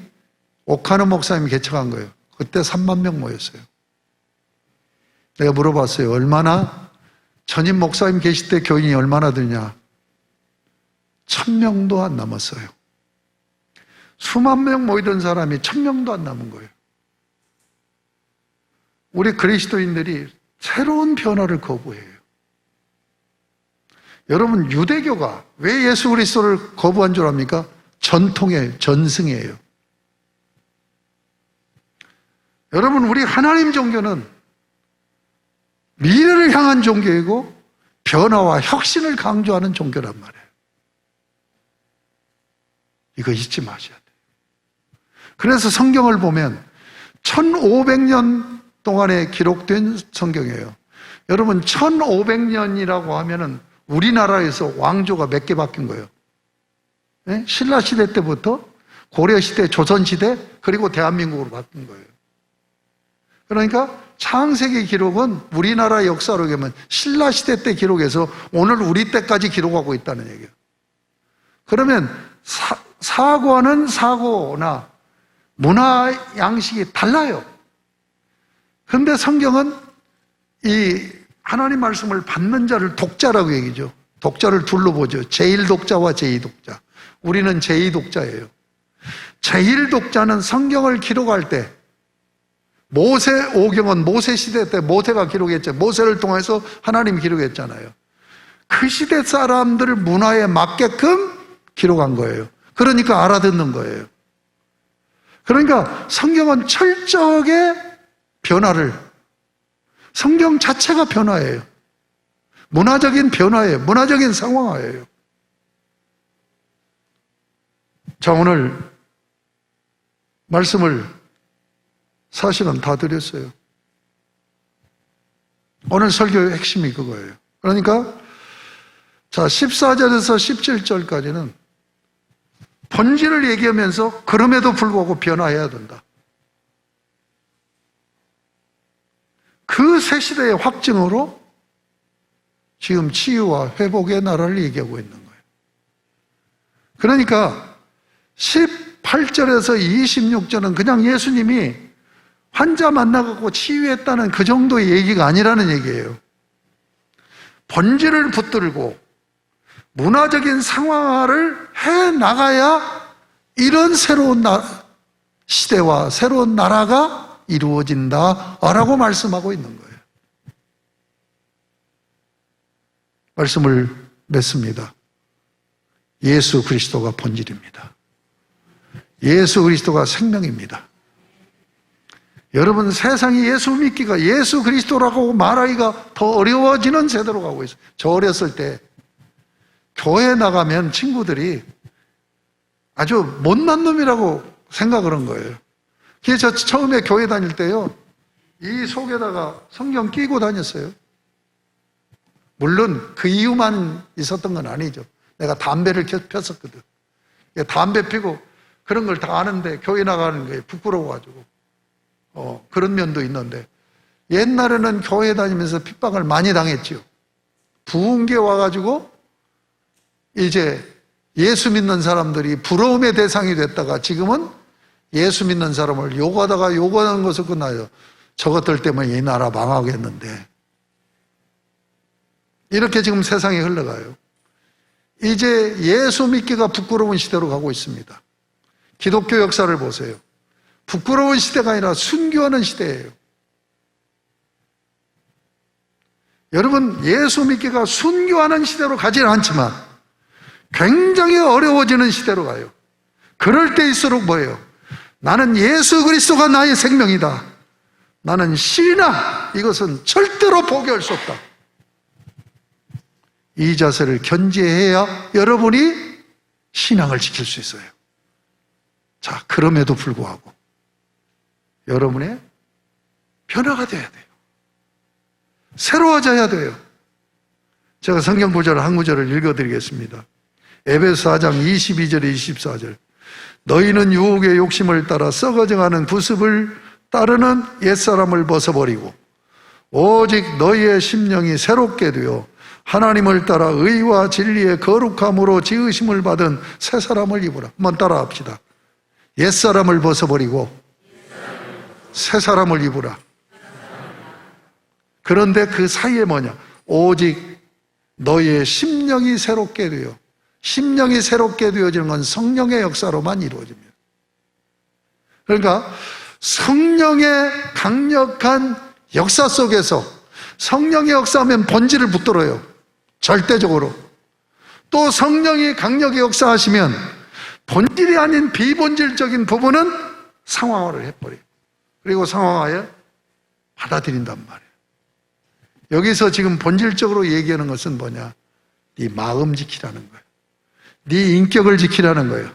오카노 목사님이 개척한 거예요. 그때 3만 명 모였어요. 내가 물어봤어요. 얼마나, 전임 목사님 계실 때 교인이 얼마나 되냐? 1000명도 안 남았어요. 수만 명 모이던 사람이 1000명도 안 남은 거예요. 우리 그리스도인들이 새로운 변화를 거부해요. 여러분, 유대교가 왜 예수 그리스도를 거부한 줄 압니까? 전통의 전승이에요. 여러분, 우리 하나님 종교는 미래를 향한 종교이고 변화와 혁신을 강조하는 종교란 말이에요. 이거 잊지 마셔야 돼요. 그래서 성경을 보면 1500년 동안에 기록된 성경이에요. 여러분, 1500년이라고 하면은 우리나라에서 왕조가 몇 개 바뀐 거예요. 예? 신라시대 때부터 고려시대, 조선시대, 그리고 대한민국으로 바뀐 거예요. 그러니까 창세기 기록은 우리나라 역사로 보면 신라시대 때 기록해서 오늘 우리 때까지 기록하고 있다는 얘기예요. 그러면 사고는 사고나 문화 양식이 달라요. 그런데 성경은 이 하나님 말씀을 받는 자를 독자라고 얘기죠. 독자를 둘로 보죠. 제1독자와 제2독자. 우리는 제2독자예요. 제1독자는 성경을 기록할 때 모세 오경은 모세 시대 때 모세가 기록했죠. 모세를 통해서 하나님이 기록했잖아요. 그 시대 사람들 문화에 맞게끔 기록한 거예요. 그러니까 알아듣는 거예요. 그러니까 성경은 철저하게 변화를, 성경 자체가 변화예요. 문화적인 변화예요. 문화적인 상황화예요. 자, 오늘 말씀을 사실은 다 드렸어요. 오늘 설교의 핵심이 그거예요. 그러니까 자, 14절에서 17절까지는 본질을 얘기하면서 그럼에도 불구하고 변화해야 된다. 그 새 시대의 확증으로 지금 치유와 회복의 나라를 얘기하고 있는 거예요. 그러니까 18절에서 26절은 그냥 예수님이 환자 만나갖고 치유했다는 그 정도의 얘기가 아니라는 얘기예요. 본질을 붙들고 문화적인 상황화를 해 나가야 이런 새로운 시대와 새로운 나라가 이루어진다라고 말씀하고 있는 거예요. 말씀을 맺습니다. 예수 그리스도가 본질입니다. 예수 그리스도가 생명입니다. 여러분, 세상이 예수 믿기가, 예수 그리스도라고 말하기가 더 어려워지는 세대로 가고 있어요. 저 어렸을 때 교회 나가면 친구들이 아주 못난 놈이라고 생각을 한 거예요. 그래서 저 처음에 교회 다닐 때요, 이 속에다가 성경 끼고 다녔어요. 물론 그 이유만 있었던 건 아니죠. 내가 담배를 폈었거든. 담배 피고 그런 걸 다 아는데 교회 나가는 게 부끄러워가지고 그런 면도 있는데, 옛날에는 교회 다니면서 핍박을 많이 당했죠. 부흥계 와가지고 이제 예수 믿는 사람들이 부러움의 대상이 됐다가 지금은 예수 믿는 사람을 욕하다가 욕하는 것을 끝나요. 저것들 때문에 이 나라 망하겠는데. 이렇게 지금 세상이 흘러가요. 이제 예수 믿기가 부끄러운 시대로 가고 있습니다. 기독교 역사를 보세요. 부끄러운 시대가 아니라 순교하는 시대예요. 여러분, 예수 믿기가 순교하는 시대로 가지는 않지만 굉장히 어려워지는 시대로 가요. 그럴 때일수록 뭐예요? 나는 예수 그리스도가 나의 생명이다. 나는 신이나 이것은 절대로 포기할 수 없다. 이 자세를 견지해야 여러분이 신앙을 지킬 수 있어요. 자, 그럼에도 불구하고 여러분의 변화가 돼야 돼요. 새로워져야 돼요. 제가 성경 구절을 한 구절을 읽어드리겠습니다. 에베소 4장 22절에 24절. 너희는 유혹의 욕심을 따라 썩어져가는 구습을 따르는 옛사람을 벗어버리고 오직 너희의 심령이 새롭게 되어 하나님을 따라 의와 진리의 거룩함으로 지으심을 받은 새 사람을 입으라. 한번 따라 합시다. 옛사람을 벗어버리고 새 사람을 입으라. 그런데 그 사이에 뭐냐? 오직 너희의 심령이 새롭게 되어, 심령이 새롭게 되어지는 건 성령의 역사로만 이루어집니다. 그러니까 성령의 강력한 역사 속에서, 성령의 역사하면 본질을 붙들어요. 절대적으로. 또 성령이 강력히 역사하시면 본질이 아닌 비본질적인 부분은 상황화를 해버려요. 그리고 상황화에 받아들인단 말이에요. 여기서 지금 본질적으로 얘기하는 것은 뭐냐? 네 마음 지키라는 거예요. 네 인격을 지키라는 거예요.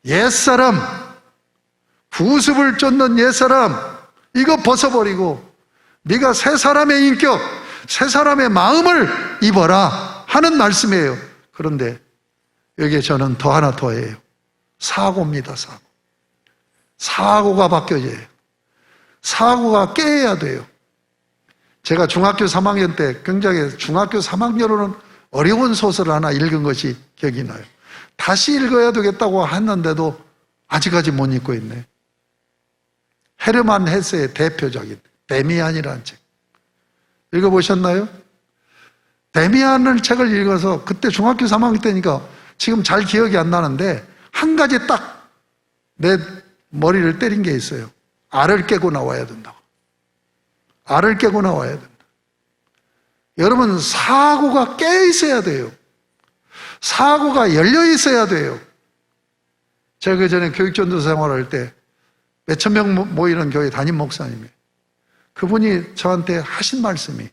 옛사람, 구습을 쫓는 옛사람, 이거 벗어버리고 네가 새 사람의 인격, 새 사람의 마음을 입어라 하는 말씀이에요. 그런데 여기에 저는 더 하나 더해요. 사고입니다. 사고가 바뀌어져야 해요. 사고가 깨야 돼요. 제가 중학교 3학년 때 굉장히 중학교 3학년으로는 어려운 소설을 하나 읽은 것이 기억이 나요. 다시 읽어야 되겠다고 했는데도 아직까지 못 읽고 있네. 헤르만 헤세의 대표작인 데미안이라는 책. 읽어보셨나요? 데미안을 책을 읽어서 그때 중학교 3학년 때니까 지금 잘 기억이 안 나는데 한 가지 딱 내 머리를 때린 게 있어요. 알을 깨고 나와야 된다고. 알을 깨고 나와야 된다. 여러분, 사고가 깨 있어야 돼요. 사고가 열려 있어야 돼요. 제가 그 전에 교육전도 생활할 때 몇천 명 모이는 교회 담임 목사님이 그분이 저한테 하신 말씀이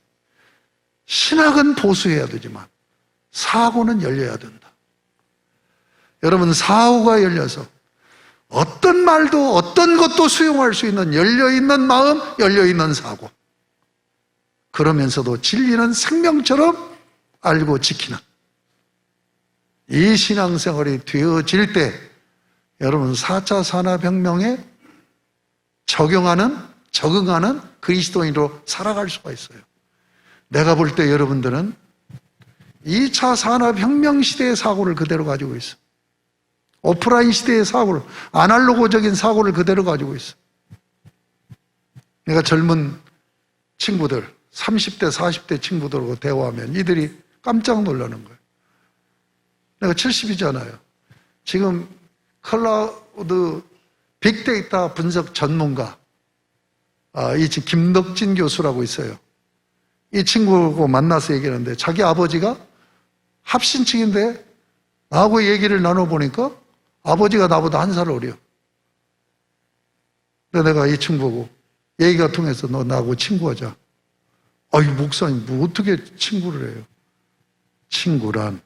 신학은 보수해야 되지만 사고는 열려야 된다. 여러분, 사고가 열려서 어떤 말도 어떤 것도 수용할 수 있는 열려있는 마음, 열려있는 사고, 그러면서도 진리는 생명처럼 알고 지키는 이 신앙생활이 되어질 때 여러분 4차 산업혁명에 적응하는 그리스도인으로 살아갈 수가 있어요. 내가 볼 때 여러분들은 2차 산업혁명 시대의 사고를 그대로 가지고 있어. 오프라인 시대의 사고를, 아날로그적인 사고를 그대로 가지고 있어. 내가 젊은 친구들, 30대, 40대 친구들하고 대화하면 이들이 깜짝 놀라는 거예요. 내가 70이잖아요. 지금 클라우드 빅데이터 분석 전문가, 이 김덕진 교수라고 있어요. 이 친구하고 만나서 얘기하는데 자기 아버지가 합신층인데 나하고 얘기를 나눠보니까 아버지가 나보다 한 살 어려. 근데 내가 이 친구하고 얘기가 통해서 너 나하고 친구하자. 아이 목사님 뭐 어떻게 친구를 해요? 친구란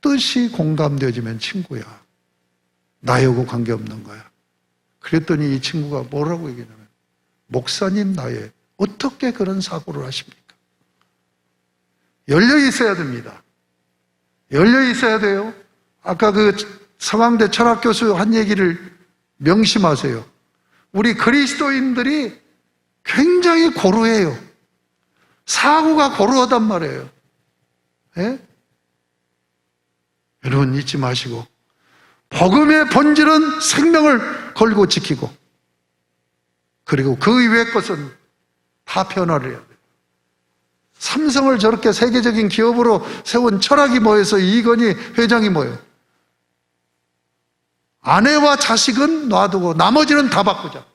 뜻이 공감되어지면 친구야. 나하고 관계없는 거야. 그랬더니 이 친구가 뭐라고 얘기냐면 목사님 나의 어떻게 그런 사고를 하십니까? 열려 있어야 됩니다. 열려 있어야 돼요. 아까 그 서강대 철학교수 한 얘기를 명심하세요. 우리 그리스도인들이 굉장히 고루해요. 사고가 고루하단 말이에요. 예? 여러분 잊지 마시고 복음의 본질은 생명을 걸고 지키고 그리고 그 이외의 것은 다 변화를 해야 돼요. 삼성을 저렇게 세계적인 기업으로 세운 철학이 뭐여서 이건희 회장이 뭐예요? 아내와 자식은 놔두고 나머지는 다 바꾸자.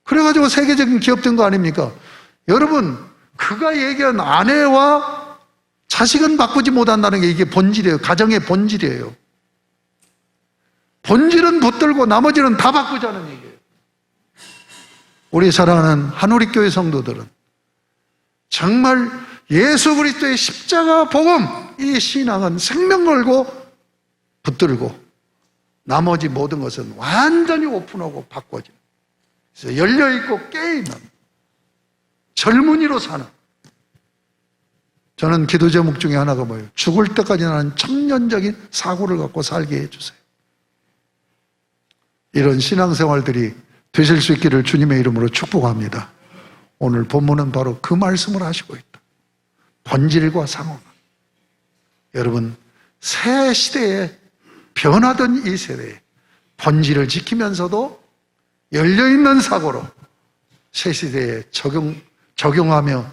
그래가지고 세계적인 기업 된 거 아닙니까? 여러분, 그가 얘기한 아내와 자식은 바꾸지 못한다는 게 이게 본질이에요. 가정의 본질이에요. 본질은 붙들고 나머지는 다 바꾸자는 얘기예요. 우리 사랑하는 한우리교회 성도들은 정말 예수 그리스도의 십자가 복음, 이 신앙은 생명 걸고 붙들고 나머지 모든 것은 완전히 오픈하고 바꿔지는, 그래서 열려있고 깨있는 젊은이로 사는, 저는 기도 제목 중에 하나가 뭐예요? 죽을 때까지 나는 청년적인 사고를 갖고 살게 해주세요. 이런 신앙생활들이 되실 수 있기를 주님의 이름으로 축복합니다. 오늘 본문은 바로 그 말씀을 하시고 있다. 본질과 상호가. 여러분, 새 시대에 변하던 이 세대에 본질을 지키면서도 열려있는 사고로 새 시대에 적용하며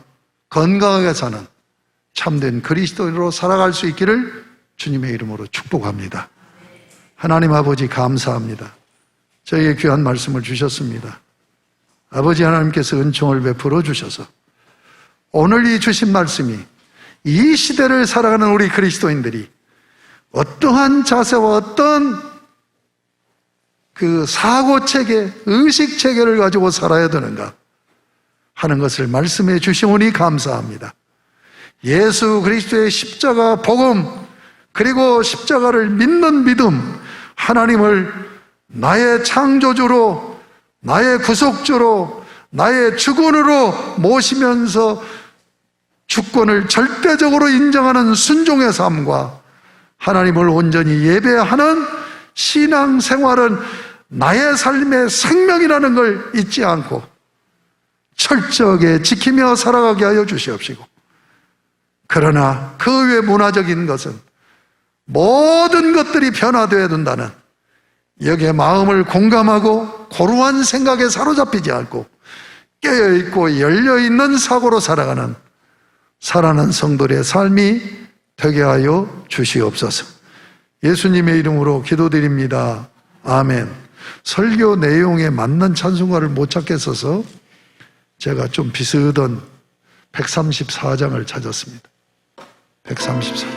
건강하게 사는 참된 그리스도인으로 살아갈 수 있기를 주님의 이름으로 축복합니다. 하나님 아버지 감사합니다. 저희에게 귀한 말씀을 주셨습니다. 아버지 하나님께서 은총을 베풀어 주셔서 오늘 이 주신 말씀이 이 시대를 살아가는 우리 그리스도인들이 어떠한 자세와 어떤 그 사고체계, 의식체계를 가지고 살아야 되는가 하는 것을 말씀해 주시오니 감사합니다. 예수 그리스도의 십자가 복음, 그리고 십자가를 믿는 믿음, 하나님을 나의 창조주로, 나의 구속주로, 나의 주군으로 모시면서 주권을 절대적으로 인정하는 순종의 삶과 하나님을 온전히 예배하는 신앙생활은 나의 삶의 생명이라는 걸 잊지 않고 철저하게 지키며 살아가게 하여 주시옵시고, 그러나 그 외 문화적인 것은 모든 것들이 변화되어야 된다는 여기에 마음을 공감하고 고루한 생각에 사로잡히지 않고 깨어있고 열려있는 사고로 살아가는 살아난 성도의 삶이 되게 하여 주시옵소서. 예수님의 이름으로 기도드립니다. 아멘. 설교 내용에 맞는 찬송가를 못 찾겠어서 제가 좀 비슷한 134장을 찾았습니다. 134장.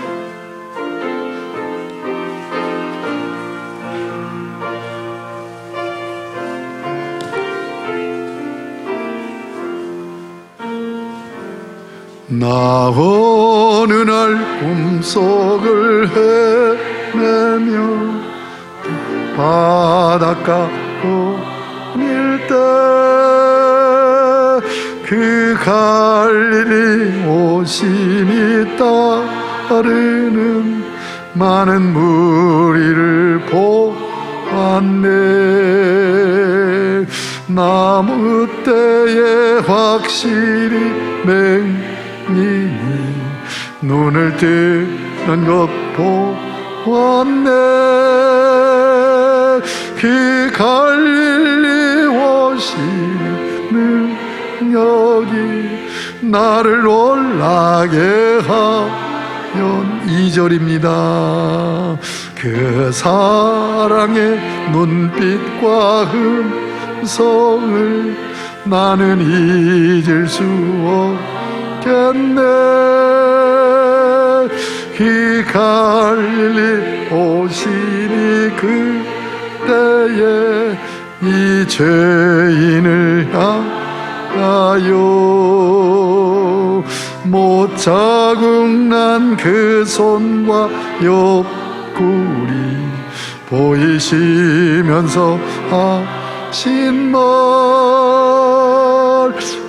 나 어느 날 꿈속을 헤매며 바닷가 보낼 때 그 갈릴리 오심이 따르는 많은 무리를 보았네. 나무 때에 확실히 맹인이 눈을 뜨는 것 보았네. 그 갈릴리 오시는 능력이 나를 놀라게 하연 2절입니다. 그 사랑의 눈빛과 음성을 나는 잊을 수 없겠네. 그 갈릴리 오시니 그때에 이 죄인을 향하여 못 자국난 그 손과 옆구리 보이시면서 하신 말,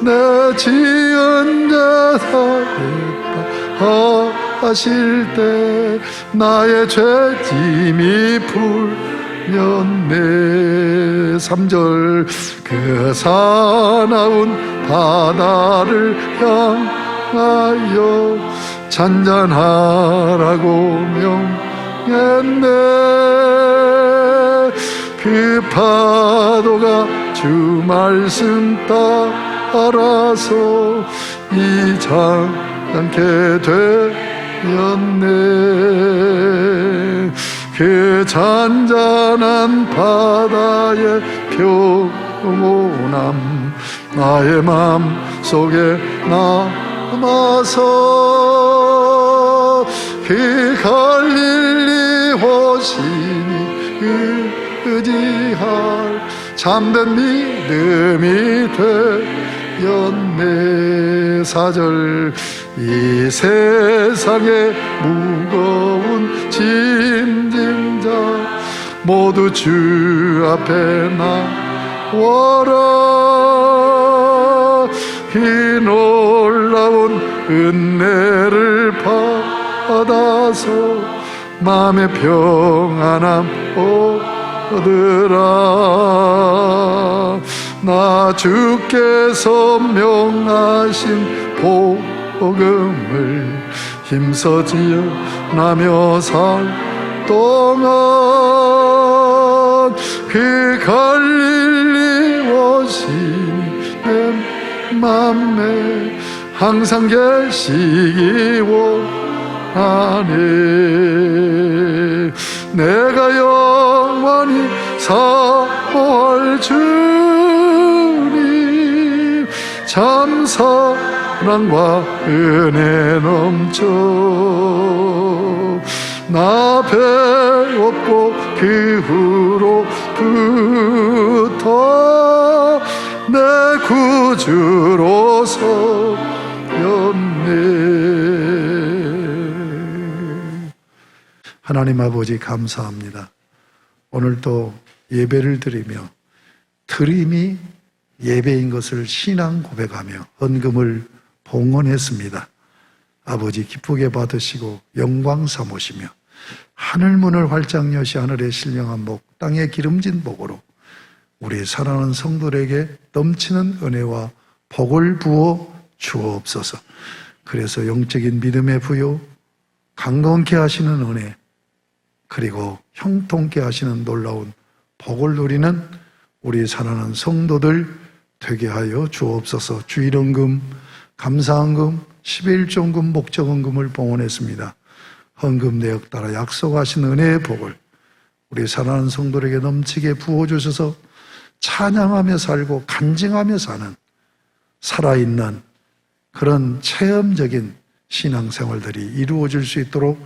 내 지은 자살했다 하실 때 나의 죄짐이 풀렸네. 3절 그 사나운 바다를 향하여 잔잔하라고 명했네. 그 파도가 주 말씀 따라서 이장않게 되었네. 그 잔잔한 바다의 평온함 나의 맘 속에 남아서 그 갈릴리 오시니 의지할 참된 믿음이 되었네. 4절 이 세상의 무거운 짐진 자 모두 주 앞에 나와라. 이 놀라운 은혜를 받아서 마음의 평안함 얻으라. 나 주께서 명하신 복음을 힘써 지어나며 살 동안 그 갈릴리 오시니 내 맘에 항상 계시기 원하네. 내가 영원히 사모할 주님 참 사랑과 은혜 넘쳐 나 배웠고 그 후로부터 내 구주로서 였네. 하나님 아버지 감사합니다. 오늘도 예배를 드리며 드림이 예배인 것을 신앙 고백하며 헌금을 봉헌했습니다. 아버지 기쁘게 받으시고 영광 삼으시며 하늘문을 활짝 여시 하늘의 신령한 복, 땅의 기름진 복으로 우리 사랑하는 성도들에게 넘치는 은혜와 복을 부어 주옵소서. 그래서 영적인 믿음의 부요, 강건케 하시는 은혜, 그리고 형통케 하시는 놀라운 복을 누리는 우리 사랑하는 성도들 되게 하여 주옵소서. 주일헌금, 감사헌금, 11종금, 목적헌금을 봉헌했습니다. 헌금 내역 따라 약속하신 은혜의 복을 우리 사랑하는 성도들에게 넘치게 부어주셔서 찬양하며 살고 간증하며 사는 살아있는 그런 체험적인 신앙생활들이 이루어질 수 있도록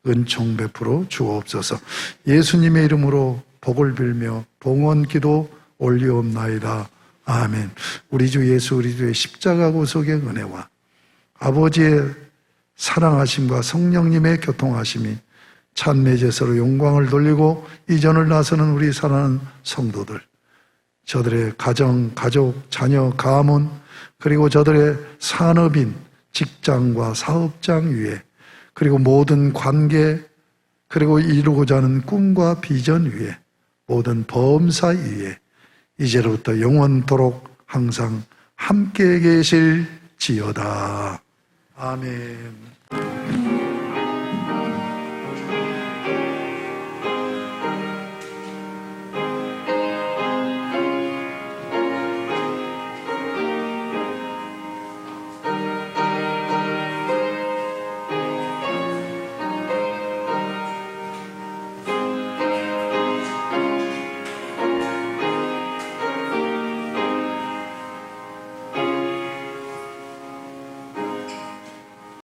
은총 베풀어 주옵소서. 예수님의 이름으로 복을 빌며 봉헌 기도 올리옵나이다. 아멘. 우리 주 예수 그리스도의 십자가 구속의 은혜와 아버지의 사랑하심과 성령님의 교통하심이 찬미 제사로 영광을 돌리고 이전을 나서는 우리 사랑하는 성도들, 저들의 가정, 가족, 자녀, 가문, 그리고 저들의 산업인, 직장과 사업장 위에, 그리고 모든 관계, 그리고 이루고자 하는 꿈과 비전 위에, 모든 범사 위에 이제로부터 영원토록 항상 함께 계실지어다. 아멘.